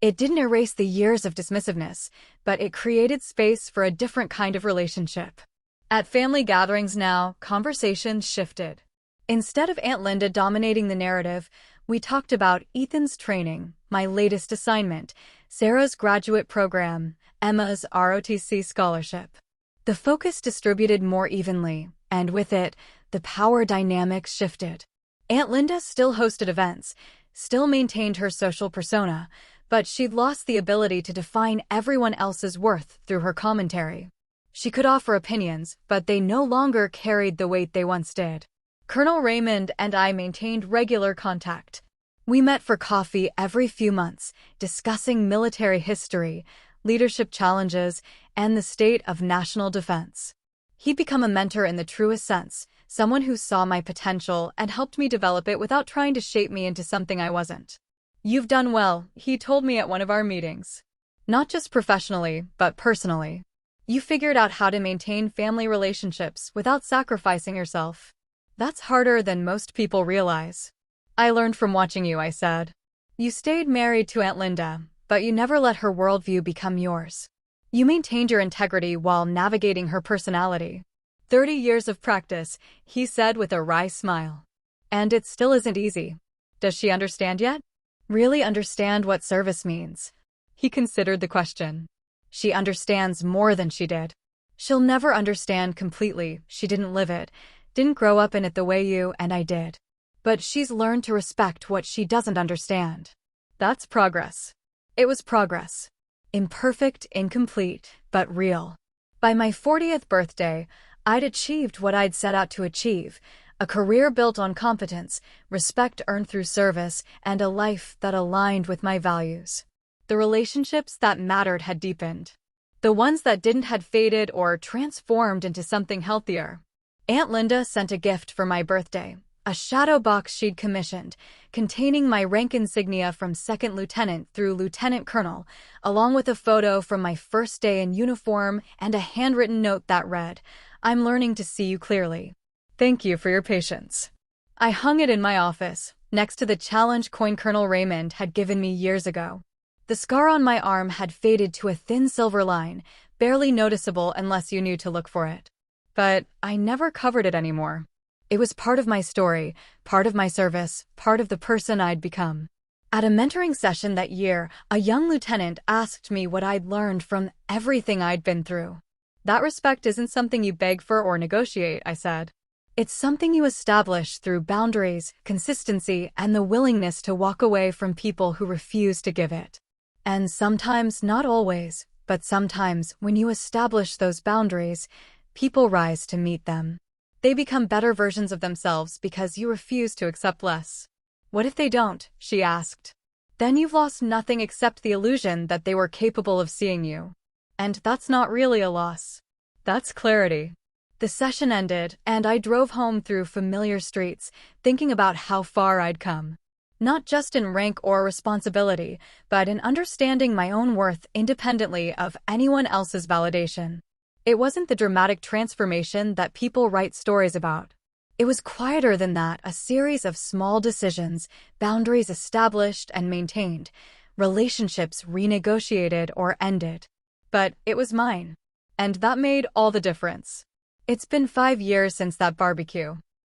It didn't erase the years of dismissiveness, but it created space for a different kind of relationship. At family gatherings now, conversations shifted. Instead of Aunt Linda dominating the narrative, we talked about Ethan's training, my latest assignment, Sarah's graduate program, Emma's ROTC scholarship. The focus distributed more evenly, and with it, the power dynamics shifted. Aunt Linda still hosted events, still maintained her social persona, but she'd lost the ability to define everyone else's worth through her commentary. She could offer opinions, but they no longer carried the weight they once did. Colonel Raymond and I maintained regular contact. We met for coffee every few months, discussing military history, leadership challenges, and the state of national defense. He'd become a mentor in the truest sense, someone who saw my potential and helped me develop it without trying to shape me into something I wasn't. "You've done well," he told me at one of our meetings. "Not just professionally, but personally. You figured out how to maintain family relationships without sacrificing yourself. That's harder than most people realize." "I learned from watching you," I said. "You stayed married to Aunt Linda, but you never let her worldview become yours. You maintained your integrity while navigating her personality." 30 years of practice, he said with a wry smile. "And it still isn't easy. Does she understand yet?" "Really understand what service means?" He considered the question. "She understands more than she did. She'll never understand completely, she didn't live it, didn't grow up in it the way you and I did. But she's learned to respect what she doesn't understand." That's progress. It was progress. Imperfect, incomplete, but real. By my 40th birthday, I'd achieved what I'd set out to achieve, a career built on competence, respect earned through service, and a life that aligned with my values. The relationships that mattered had deepened. The ones that didn't had faded or transformed into something healthier. Aunt Linda sent a gift for my birthday, a shadow box she'd commissioned, containing my rank insignia from second lieutenant through lieutenant colonel, along with a photo from my first day in uniform and a handwritten note that read, "I'm learning to see you clearly. Thank you for your patience." I hung it in my office, next to the challenge coin Colonel Raymond had given me years ago. The scar on my arm had faded to a thin silver line, barely noticeable unless you knew to look for it. But I never covered it anymore. It was part of my story, part of my service, part of the person I'd become. At a mentoring session that year, a young lieutenant asked me what I'd learned from everything I'd been through. That respect isn't something you beg for or negotiate, I said. It's something you establish through boundaries, consistency, and the willingness to walk away from people who refuse to give it. And sometimes, not always, but sometimes, when you establish those boundaries, people rise to meet them. They become better versions of themselves because you refuse to accept less. What if they don't? She asked. Then you've lost nothing except the illusion that they were capable of seeing you. And that's not really a loss. That's clarity. The session ended, and I drove home through familiar streets, thinking about how far I'd come. Not just in rank or responsibility, but in understanding my own worth independently of anyone else's validation. It wasn't the dramatic transformation that people write stories about. It was quieter than that, a series of small decisions, boundaries established and maintained, relationships renegotiated or ended. But it was mine. And that made all the difference. It's been 5 years since that barbecue.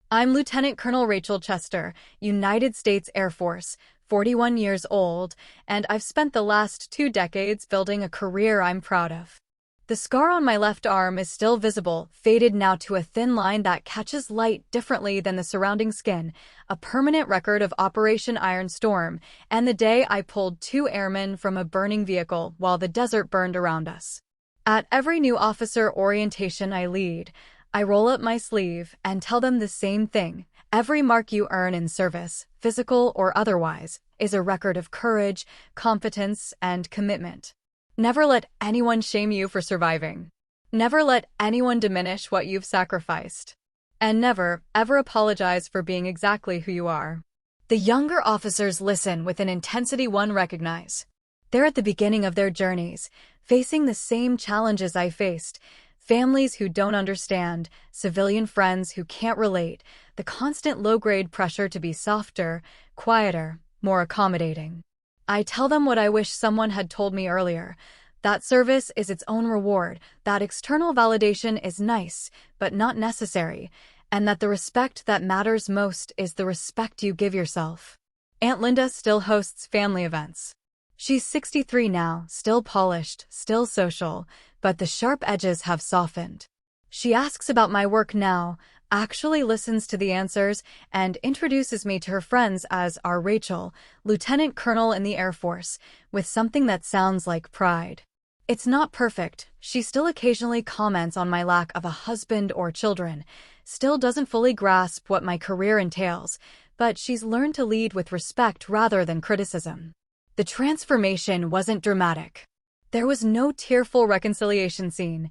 I'm Lieutenant Colonel Rachel Chester, United States Air Force, 41 years old, and I've spent the last 2 decades building a career I'm proud of. The scar on my left arm is still visible, faded now to a thin line that catches light differently than the surrounding skin, a permanent record of Operation Iron Storm, and the day I pulled 2 airmen from a burning vehicle while the desert burned around us. At every new officer orientation I lead, I roll up my sleeve and tell them the same thing. Every mark you earn in service, physical or otherwise, is a record of courage, competence, and commitment. Never let anyone shame you for surviving. Never let anyone diminish what you've sacrificed. And never, ever apologize for being exactly who you are. The younger officers listen with an intensity one recognize. They're at the beginning of their journeys, facing the same challenges I faced. Families who don't understand, civilian friends who can't relate, the constant low-grade pressure to be softer, quieter, more accommodating. I tell them what I wish someone had told me earlier. That service is its own reward, that external validation is nice, but not necessary, and that the respect that matters most is the respect you give yourself. Aunt Linda still hosts family events. She's 63 now, still polished, still social, but the sharp edges have softened. She asks about my work now, actually listens to the answers, and introduces me to her friends as our Rachel, Lieutenant Colonel in the Air Force, with something that sounds like pride. It's not perfect. She still occasionally comments on my lack of a husband or children, still doesn't fully grasp what my career entails, but she's learned to lead with respect rather than criticism. The transformation wasn't dramatic. There was no tearful reconciliation scene,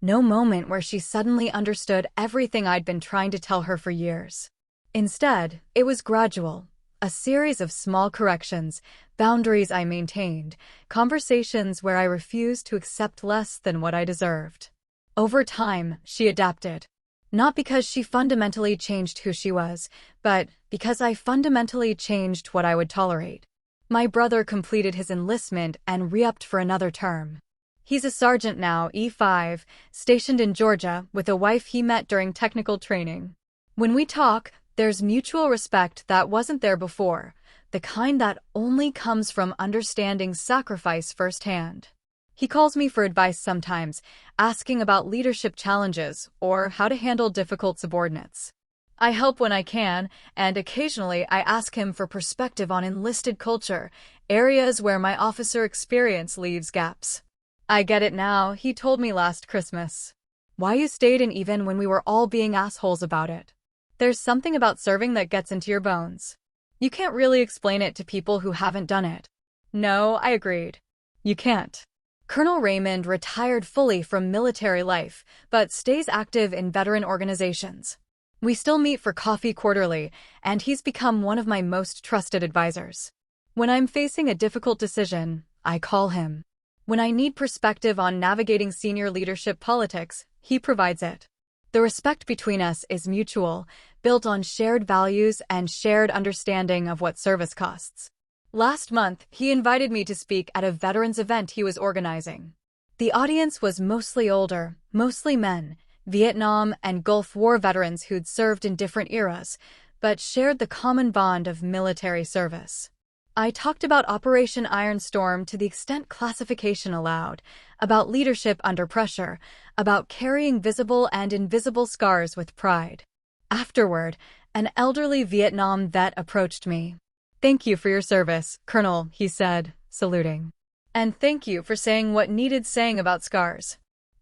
no moment where she suddenly understood everything I'd been trying to tell her for years. Instead, it was gradual, a series of small corrections, boundaries I maintained, conversations where I refused to accept less than what I deserved. Over time, she adapted. Not because she fundamentally changed who she was, but because I fundamentally changed what I would tolerate. My brother completed his enlistment and re-upped for another term. He's a sergeant now, E5, stationed in Georgia, with a wife he met during technical training. When we talk, there's mutual respect that wasn't there before, the kind that only comes from understanding sacrifice firsthand. He calls me for advice sometimes, asking about leadership challenges or how to handle difficult subordinates. I help when I can, and occasionally I ask him for perspective on enlisted culture, areas where my officer experience leaves gaps. I get it now, he told me last Christmas. Why you stayed in even when we were all being assholes about it. There's something about serving that gets into your bones. You can't really explain it to people who haven't done it. No, I agreed. You can't. Colonel Raymond retired fully from military life, but stays active in veteran organizations. We still meet for coffee quarterly, and he's become one of my most trusted advisors. When I'm facing a difficult decision, I call him. When I need perspective on navigating senior leadership politics, he provides it. The respect between us is mutual, built on shared values and shared understanding of what service costs. Last month, he invited me to speak at a veterans event he was organizing. The audience was mostly older, mostly men, Vietnam and Gulf War veterans who'd served in different eras, but shared the common bond of military service. I talked about Operation Iron Storm to the extent classification allowed, about leadership under pressure, about carrying visible and invisible scars with pride. Afterward, an elderly Vietnam vet approached me. "Thank you for your service, Colonel," he said, saluting. "And thank you for saying what needed saying about scars.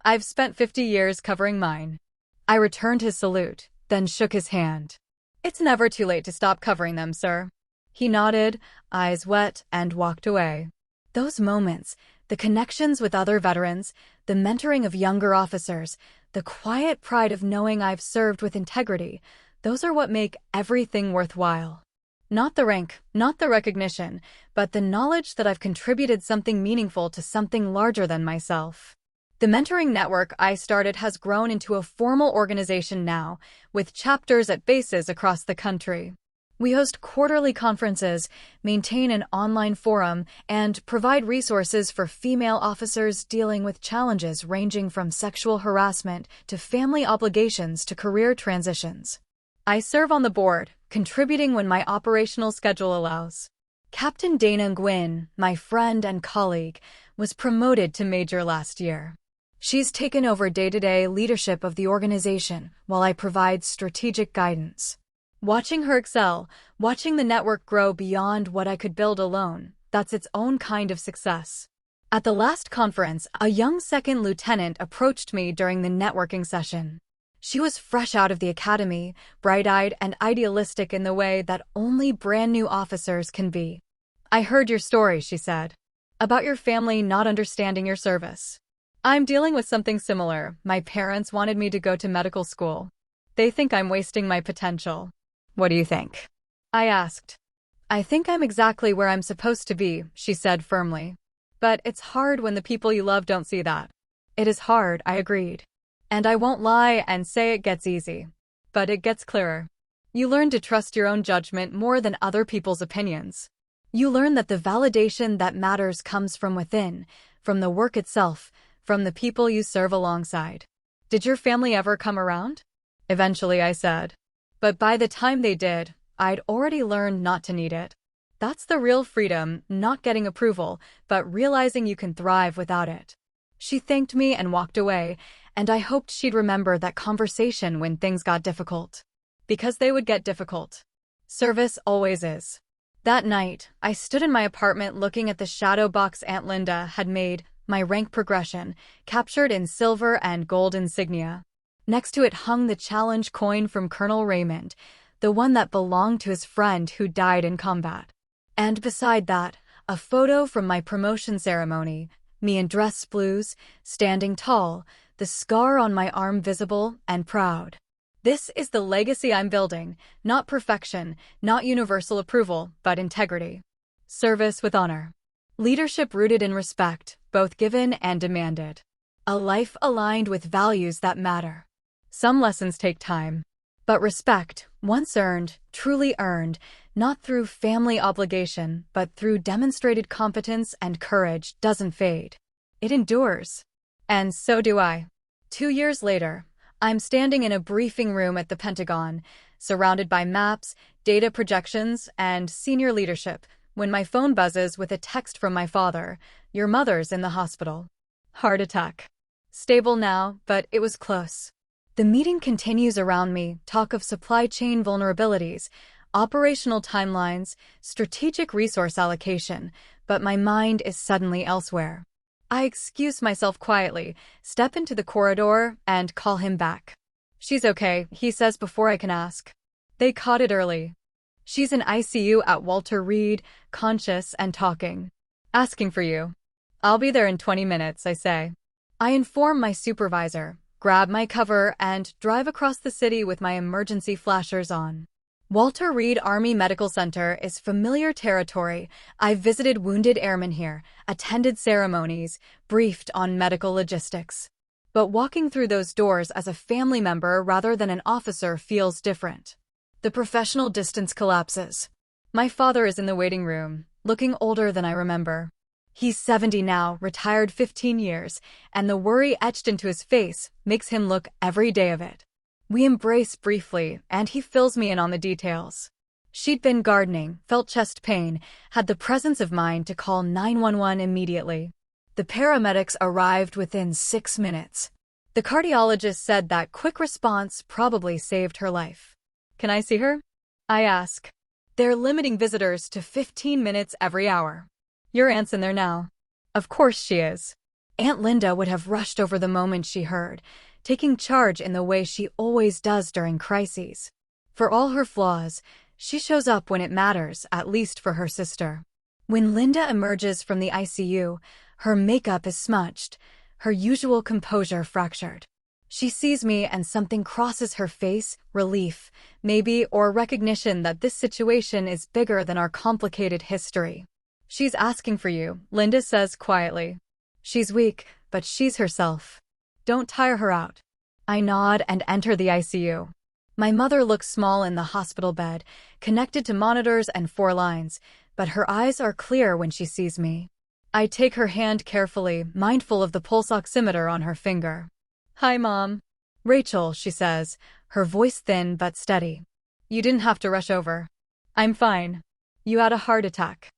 I've spent 50 years covering mine." I returned his salute, then shook his hand. "It's never too late to stop covering them, sir." He nodded, eyes wet, and walked away. Those moments, the connections with other veterans, the mentoring of younger officers, the quiet pride of knowing I've served with integrity, those are what make everything worthwhile. Not the rank, not the recognition, but the knowledge that I've contributed something meaningful to something larger than myself. The mentoring network I started has grown into a formal organization now, with chapters at bases across the country. We host quarterly conferences, maintain an online forum, and provide resources for female officers dealing with challenges ranging from sexual harassment to family obligations to career transitions. I serve on the board, contributing when my operational schedule allows. Captain Dana Nguyen, my friend and colleague, was promoted to major last year. She's taken over day-to-day leadership of the organization while I provide strategic guidance. Watching her excel, watching the network grow beyond what I could build alone, that's its own kind of success. At the last conference, a young second lieutenant approached me during the networking session. She was fresh out of the academy, bright-eyed and idealistic in the way that only brand-new officers can be. "I heard your story," she said, "about your family not understanding your service. I'm dealing with something similar. My parents wanted me to go to medical school. They think I'm wasting my potential. What do you think?" I asked. "I think I'm exactly where I'm supposed to be," she said firmly. "But it's hard when the people you love don't see that." "It is hard," I agreed. "And I won't lie and say it gets easy. But it gets clearer. You learn to trust your own judgment more than other people's opinions. You learn that the validation that matters comes from within, from the work itself, from the people you serve alongside." "Did your family ever come around?" "Eventually," I said. "But by the time they did, I'd already learned not to need it. That's the real freedom, not getting approval, but realizing you can thrive without it." She thanked me and walked away, and I hoped she'd remember that conversation when things got difficult. Because they would get difficult. Service always is. That night, I stood in my apartment looking at the shadow box Aunt Linda had made, my rank progression, captured in silver and gold insignia. Next to it hung the challenge coin from Colonel Raymond, the one that belonged to his friend who died in combat. And beside that, a photo from my promotion ceremony, me in dress blues, standing tall, the scar on my arm visible and proud. This is the legacy I'm building, not perfection, not universal approval, but integrity. Service with honor. Leadership rooted in respect, both given and demanded. A life aligned with values that matter. Some lessons take time. But respect, once earned, truly earned, not through family obligation, but through demonstrated competence and courage, doesn't fade. It endures. And so do I. 2 years later, I'm standing in a briefing room at the Pentagon, surrounded by maps, data projections, and senior leadership, when my phone buzzes with a text from my father. "Your mother's in the hospital. Heart attack. Stable now, but it was close." The meeting continues around me, talk of supply chain vulnerabilities, operational timelines, strategic resource allocation, but my mind is suddenly elsewhere. I excuse myself quietly, step into the corridor, and call him back. "She's okay," he says before I can ask. "They caught it early. She's in ICU at Walter Reed, conscious and talking. Asking for you." "I'll be there in 20 minutes, I say. I inform my supervisor, grab my cover, and drive across the city with my emergency flashers on. Walter Reed Army Medical Center is familiar territory. I've visited wounded airmen here, attended ceremonies, briefed on medical logistics. But walking through those doors as a family member rather than an officer feels different. The professional distance collapses. My father is in the waiting room, looking older than I remember. He's 70 now, retired 15 years, and the worry etched into his face makes him look every day of it. We embrace briefly, and he fills me in on the details. She'd been gardening, felt chest pain, had the presence of mind to call 911 immediately. The paramedics arrived within 6 minutes. The cardiologist said that quick response probably saved her life. Can I see her? I ask. They're limiting visitors to 15 minutes every hour. Your aunt's in there now. Of course she is. Aunt Linda would have rushed over the moment she heard, taking charge in the way she always does during crises. For all her flaws, she shows up when it matters, at least for her sister. When Linda emerges from the ICU, her makeup is smudged, her usual composure fractured. She sees me and something crosses her face, relief, maybe, or recognition that this situation is bigger than our complicated history. She's asking for you, Linda says quietly. She's weak, but she's herself. Don't tire her out. I nod and enter the ICU. My mother looks small in the hospital bed, connected to monitors and 4 lines, but her eyes are clear when she sees me. I take her hand carefully, mindful of the pulse oximeter on her finger. Hi, Mom. Rachel, she says, her voice thin but steady. You didn't have to rush over. I'm fine. You had a heart attack.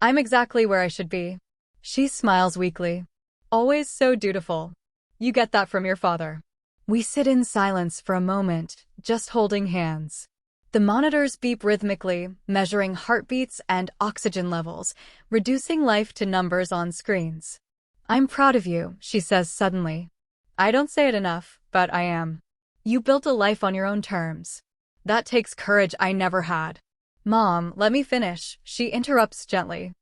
I'm exactly where I should be. She smiles weakly. Always so dutiful. You get that from your father. We sit in silence for a moment, just holding hands. The monitors beep rhythmically, measuring heartbeats and oxygen levels, reducing life to numbers on screens. I'm proud of you, she says suddenly. I don't say it enough, but I am. You built a life on your own terms. That takes courage I never had. Mom, let me finish, she interrupts gently.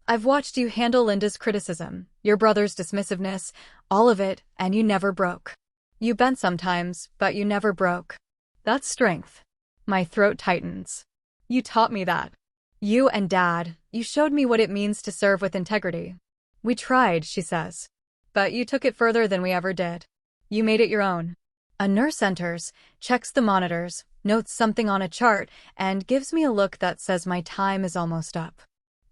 I've watched you handle Linda's criticism, your brother's dismissiveness, all of it, and you never broke. You bent sometimes, but you never broke. That's strength. My throat tightens. You taught me that. You and Dad, you showed me what it means to serve with integrity. We tried, she says. But you took it further than we ever did. You made it your own. A nurse enters, checks the monitors, notes something on a chart, and gives me a look that says my time is almost up.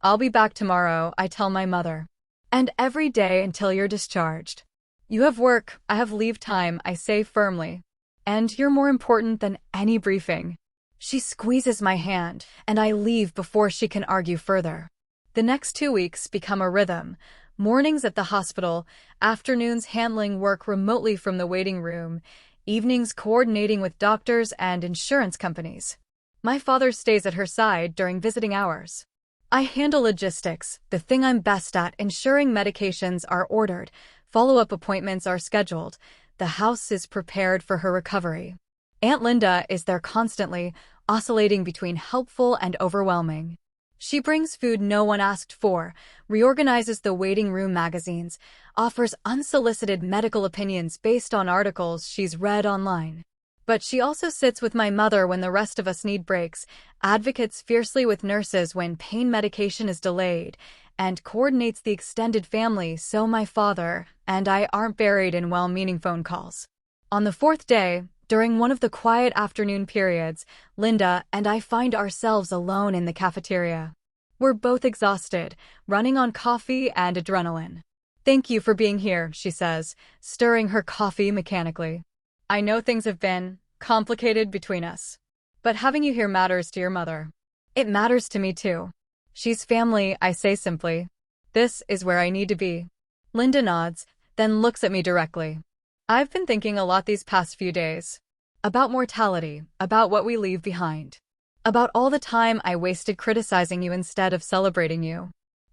I'll be back tomorrow, I tell my mother. And every day until you're discharged. You have work, I have leave time, I say firmly. And you're more important than any briefing. She squeezes my hand, and I leave before she can argue further. The next 2 weeks become a rhythm. Mornings at the hospital, afternoons handling work remotely from the waiting room, evenings coordinating with doctors and insurance companies. My father stays at her side during visiting hours. I handle logistics, the thing I'm best at, ensuring medications are ordered, follow-up appointments are scheduled, the house is prepared for her recovery. Aunt Linda is there constantly, oscillating between helpful and overwhelming. She brings food no one asked for, reorganizes the waiting room magazines, offers unsolicited medical opinions based on articles she's read online. But she also sits with my mother when the rest of us need breaks, advocates fiercely with nurses when pain medication is delayed, and coordinates the extended family so my father and I aren't buried in well-meaning phone calls. On the 4th day, during one of the quiet afternoon periods, Linda and I find ourselves alone in the cafeteria. We're both exhausted, running on coffee and adrenaline. Thank you for being here, she says, stirring her coffee mechanically. I know things have been complicated between us, but having you here matters to your mother. It matters to me too. She's family, I say simply. This is where I need to be. Linda nods, then looks at me directly. I've been thinking a lot these past few days. About mortality, about what we leave behind. About all the time I wasted criticizing you instead of celebrating you.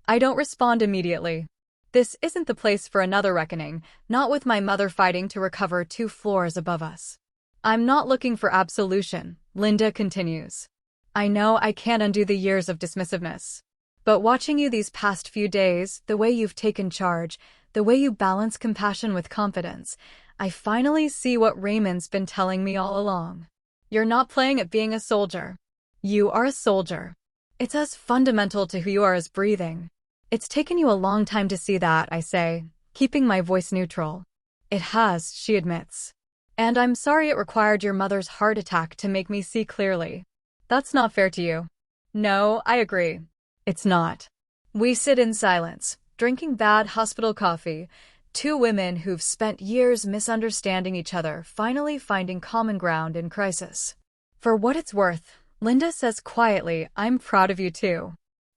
I don't respond immediately. This isn't the place for another reckoning, not with my mother fighting to recover 2 floors above us. I'm not looking for absolution, Linda continues. I know I can't undo the years of dismissiveness. But watching you these past few days, the way you've taken charge, the way you balance compassion with confidence, I finally see what Raymond's been telling me all along. You're not playing at being a soldier. You are a soldier. It's as fundamental to who you are as breathing. It's taken you a long time to see that, I say, keeping my voice neutral. It has, she admits. And I'm sorry it required your mother's heart attack to make me see clearly. That's not fair to you. No, I agree. It's not. We sit in silence, drinking bad hospital coffee. Two women who've spent years misunderstanding each other, finally finding common ground in crisis. For what it's worth, Linda says quietly, "I'm proud of you too."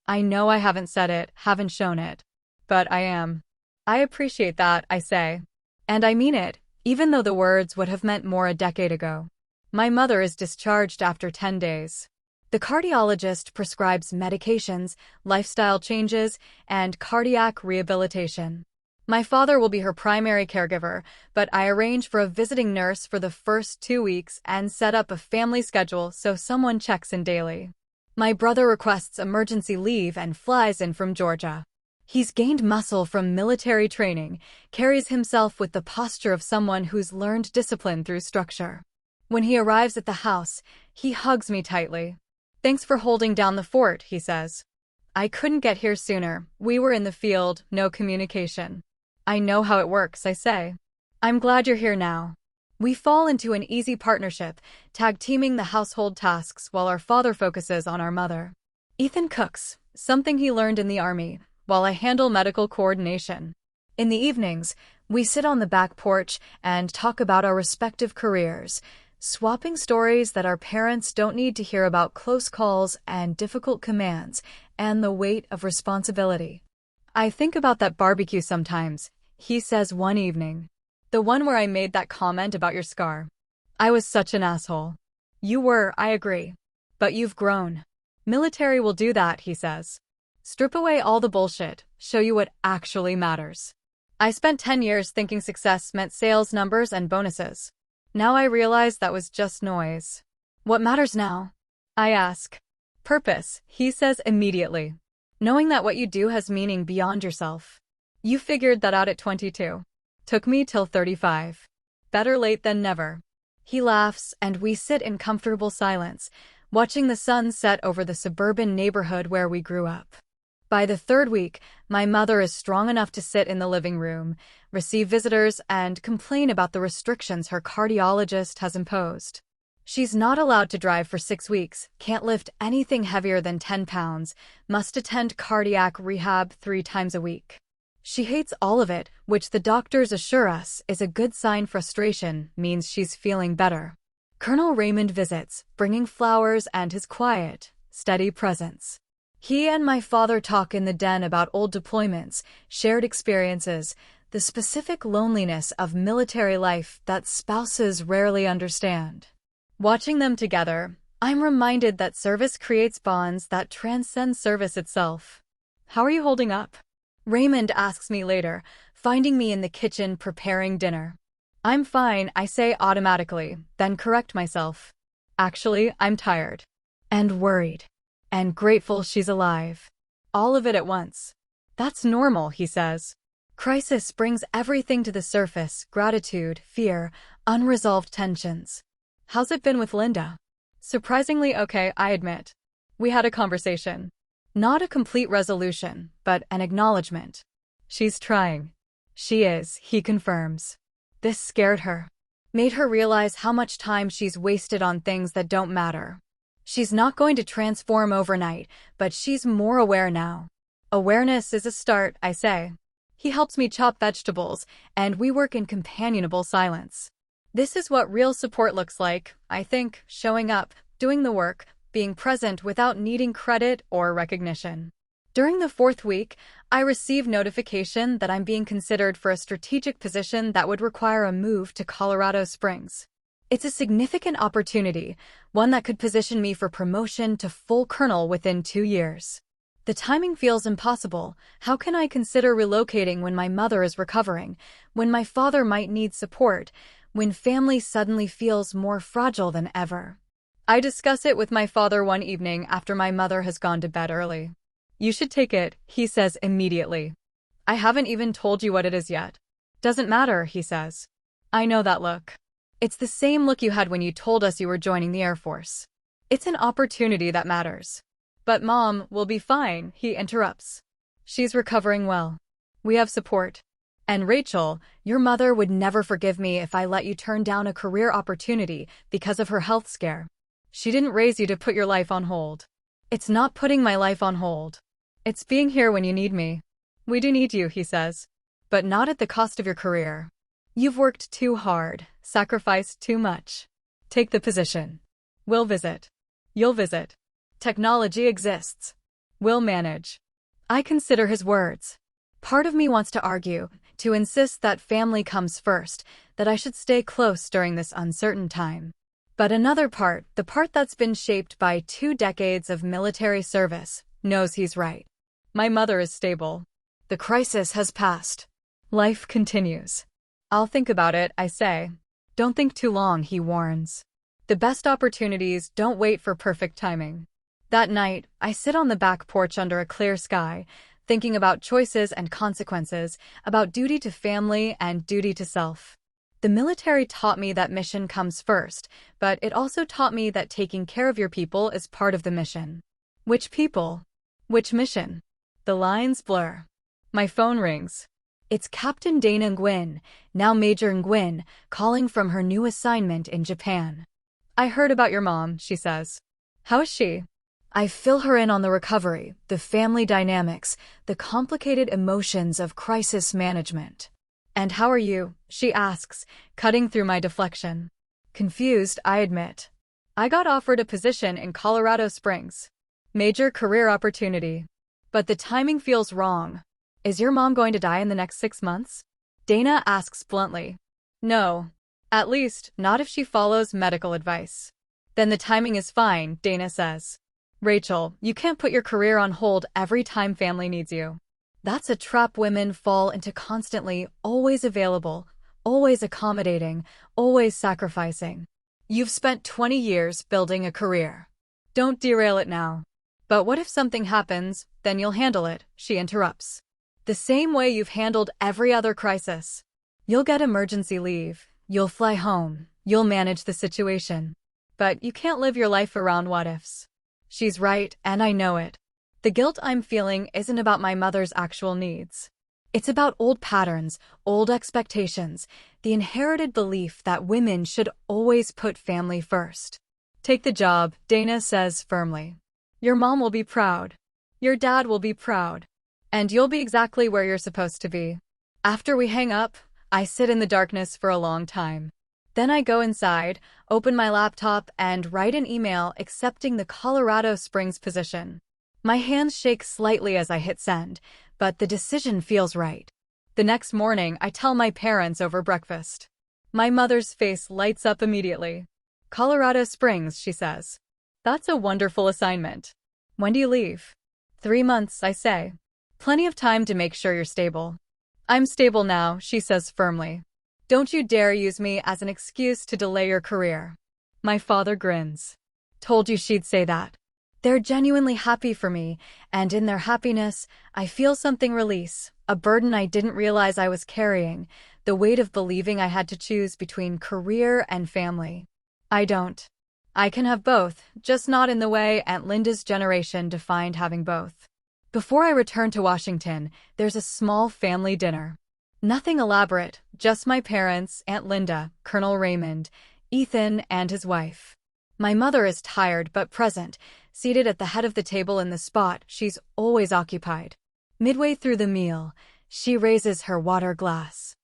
I know I haven't said it, haven't shown it. But I am. I appreciate that, I say. And I mean it, even though the words would have meant more a decade ago. My mother is discharged after 10 days. The cardiologist prescribes medications, lifestyle changes, and cardiac rehabilitation. My father will be her primary caregiver, but I arrange for a visiting nurse for the first 2 weeks and set up a family schedule so someone checks in daily. My brother requests emergency leave and flies in from Georgia. He's gained muscle from military training, carries himself with the posture of someone who's learned discipline through structure. When he arrives at the house, he hugs me tightly. "Thanks for holding down the fort," he says. "I couldn't get here sooner. We were in the field, no communication." "I know how it works," I say. "I'm glad you're here now." We fall into an easy partnership, tag-teaming the household tasks while our father focuses on our mother. Ethan cooks, something he learned in the Army, while I handle medical coordination. In the evenings, we sit on the back porch and talk about our respective careers, swapping stories that our parents don't need to hear about: close calls and difficult commands, and the weight of responsibility. "I think about that barbecue sometimes," he says one evening. "The one where I made that comment about your scar. I was such an asshole." "You were, I agree. But you've grown." "Military will do that," he says. "Strip away all the bullshit, show you what actually matters." I spent 10 years thinking success meant sales numbers and bonuses. Now I realize that was just noise. "What matters now?" I ask. "Purpose," he says immediately. "Knowing that what you do has meaning beyond yourself." "You figured that out at 22. Took me till 35. Better late than never." He laughs, and we sit in comfortable silence, watching the sun set over the suburban neighborhood where we grew up. By the third week, my mother is strong enough to sit in the living room, receive visitors, and complain about the restrictions her cardiologist has imposed. She's not allowed to drive for 6 weeks, can't lift anything heavier than 10 pounds, must attend cardiac rehab 3 times a week. She hates all of it, which the doctors assure us is a good sign. Frustration means she's feeling better. Colonel Raymond visits, bringing flowers and his quiet, steady presence. He and my father talk in the den about old deployments, shared experiences, the specific loneliness of military life that spouses rarely understand. Watching them together, I'm reminded that service creates bonds that transcend service itself. "How are you holding up?" Raymond asks me later, finding me in the kitchen preparing dinner. "I'm fine," I say automatically, then correct myself. "Actually, I'm tired. And worried. And grateful she's alive. All of it at once." "That's normal," he says. "Crisis brings everything to the surface: gratitude, fear, unresolved tensions." "How's it been with Linda?" "Surprisingly okay, I admit. We had a conversation. Not a complete resolution, but an acknowledgement. She's trying." "She is," he confirms. This scared her. Made her realize how much time she's wasted on things that don't matter. She's not going to transform overnight, but she's more aware now. "Awareness is a start," I say. He helps me chop vegetables, and we work in companionable silence. This is what real support looks like, I think: showing up, doing the work, being present without needing credit or recognition. During the 4th week, I receive notification that I'm being considered for a strategic position that would require a move to Colorado Springs. It's a significant opportunity, one that could position me for promotion to full colonel within 2 years. The timing feels impossible. How can I consider relocating when my mother is recovering, when my father might need support, when family suddenly feels more fragile than ever? I discuss it with my father one evening after my mother has gone to bed early. "You should take it," he says immediately. "I haven't even told you what it is yet." "Doesn't matter," he says. I know that look. It's the same look you had when you told us you were joining the Air Force. It's an opportunity that matters. "But Mom, we'll be fine," he interrupts. "She's recovering well. We have support. And Rachel, your mother would never forgive me if I let you turn down a career opportunity because of her health scare. She didn't raise you to put your life on hold." "It's not putting my life on hold. It's being here when you need me." We do need you, he says. But not at the cost of your career. You've worked too hard, sacrificed too much. Take the position. We'll visit. You'll visit. Technology exists. We'll manage. I consider his words. Part of me wants to argue, to insist that family comes first, that I should stay close during this uncertain time. But another part, the part that's been shaped by 2 decades of military service, knows he's right. My mother is stable. The crisis has passed. Life continues. I'll think about it, I say. Don't think too long, he warns. The best opportunities don't wait for perfect timing. That night, I sit on the back porch under a clear sky, thinking about choices and consequences, about duty to family and duty to self. The military taught me that mission comes first, but it also taught me that taking care of your people is part of the mission. Which people? Which mission? The lines blur. My phone rings. It's Captain Dana Nguyen, now Major Nguyen, calling from her new assignment in Japan. I heard about your mom, she says. How is she? I fill her in on the recovery, the family dynamics, the complicated emotions of crisis management. And how are you? She asks, cutting through my deflection. Confused, I admit. I got offered a position in Colorado Springs. Major career opportunity. But the timing feels wrong. Is your mom going to die in the next 6 months? Dana asks bluntly. No. At least, not if she follows medical advice. Then the timing is fine, Dana says. Rachel, you can't put your career on hold every time family needs you. That's a trap women fall into constantly, always available, always accommodating, always sacrificing. You've spent 20 years building a career. Don't derail it now. But what if something happens, then you'll handle it, she interrupts. The same way you've handled every other crisis. You'll get emergency leave, you'll fly home, you'll manage the situation. But you can't live your life around what-ifs. She's right, and I know it. The guilt I'm feeling isn't about my mother's actual needs. It's about old patterns, old expectations, the inherited belief that women should always put family first. Take the job, Dana says firmly. Your mom will be proud. Your dad will be proud. And you'll be exactly where you're supposed to be. After we hang up, I sit in the darkness for a long time. Then I go inside, open my laptop, and write an email accepting the Colorado Springs position. My hands shake slightly as I hit send, but the decision feels right. The next morning, I tell my parents over breakfast. My mother's face lights up immediately. Colorado Springs, she says. That's a wonderful assignment. When do you leave? 3 months, I say. Plenty of time to make sure you're stable. I'm stable now, she says firmly. Don't you dare use me as an excuse to delay your career. My father grins. Told you she'd say that. They're genuinely happy for me, and in their happiness, I feel something release, a burden I didn't realize I was carrying, the weight of believing I had to choose between career and family. I don't. I can have both, just not in the way Aunt Linda's generation defined having both. Before I return to Washington, there's a small family dinner. Nothing elaborate, just my parents, Aunt Linda, Colonel Raymond, Ethan, and his wife. My mother is tired but present, seated at the head of the table in the spot she's always occupied. Midway through the meal, she raises her water glass.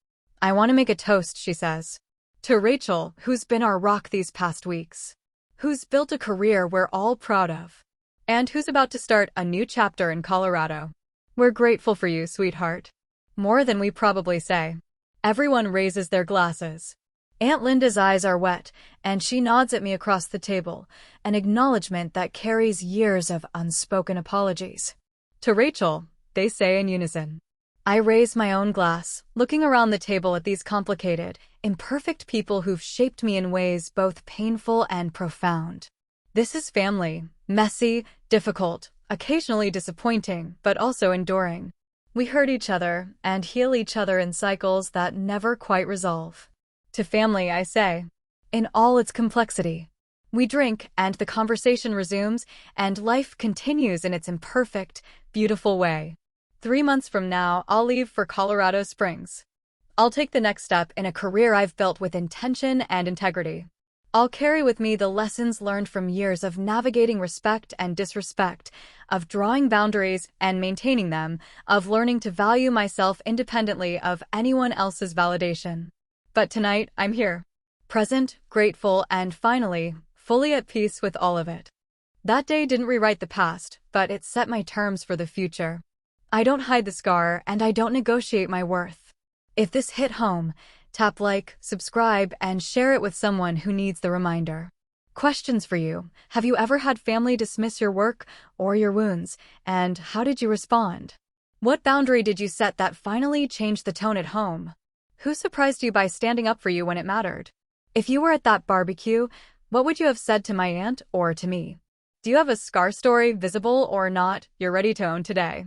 I want to make a toast, she says. To Rachel, who's been our rock these past weeks. Who's built a career we're all proud of. And who's about to start a new chapter in Colorado. We're grateful for you, sweetheart. More than we probably say. Everyone raises their glasses. Aunt Linda's eyes are wet, and she nods at me across the table, an acknowledgement that carries years of unspoken apologies. To Rachel, they say in unison. I raise my own glass, looking around the table at these complicated, imperfect people who've shaped me in ways both painful and profound. This is family, messy, difficult, occasionally disappointing, but also enduring. We hurt each other and heal each other in cycles that never quite resolve. To family, I say, in all its complexity. We drink, and the conversation resumes, and life continues in its imperfect, beautiful way. 3 months from now, I'll leave for Colorado Springs. I'll take the next step in a career I've built with intention and integrity. I'll carry with me the lessons learned from years of navigating respect and disrespect, of drawing boundaries and maintaining them, of learning to value myself independently of anyone else's validation. But tonight, I'm here. Present, grateful, and finally, fully at peace with all of it. That day didn't rewrite the past, but it set my terms for the future. I don't hide the scar, and I don't negotiate my worth. If this hit home, tap like, subscribe, and share it with someone who needs the reminder. Questions for you. Have you ever had family dismiss your work or your wounds, and how did you respond? What boundary did you set that finally changed the tone at home? Who surprised you by standing up for you when it mattered? If you were at that barbecue, what would you have said to my aunt or to me? Do you have a scar story, visible or not, you're ready to own today?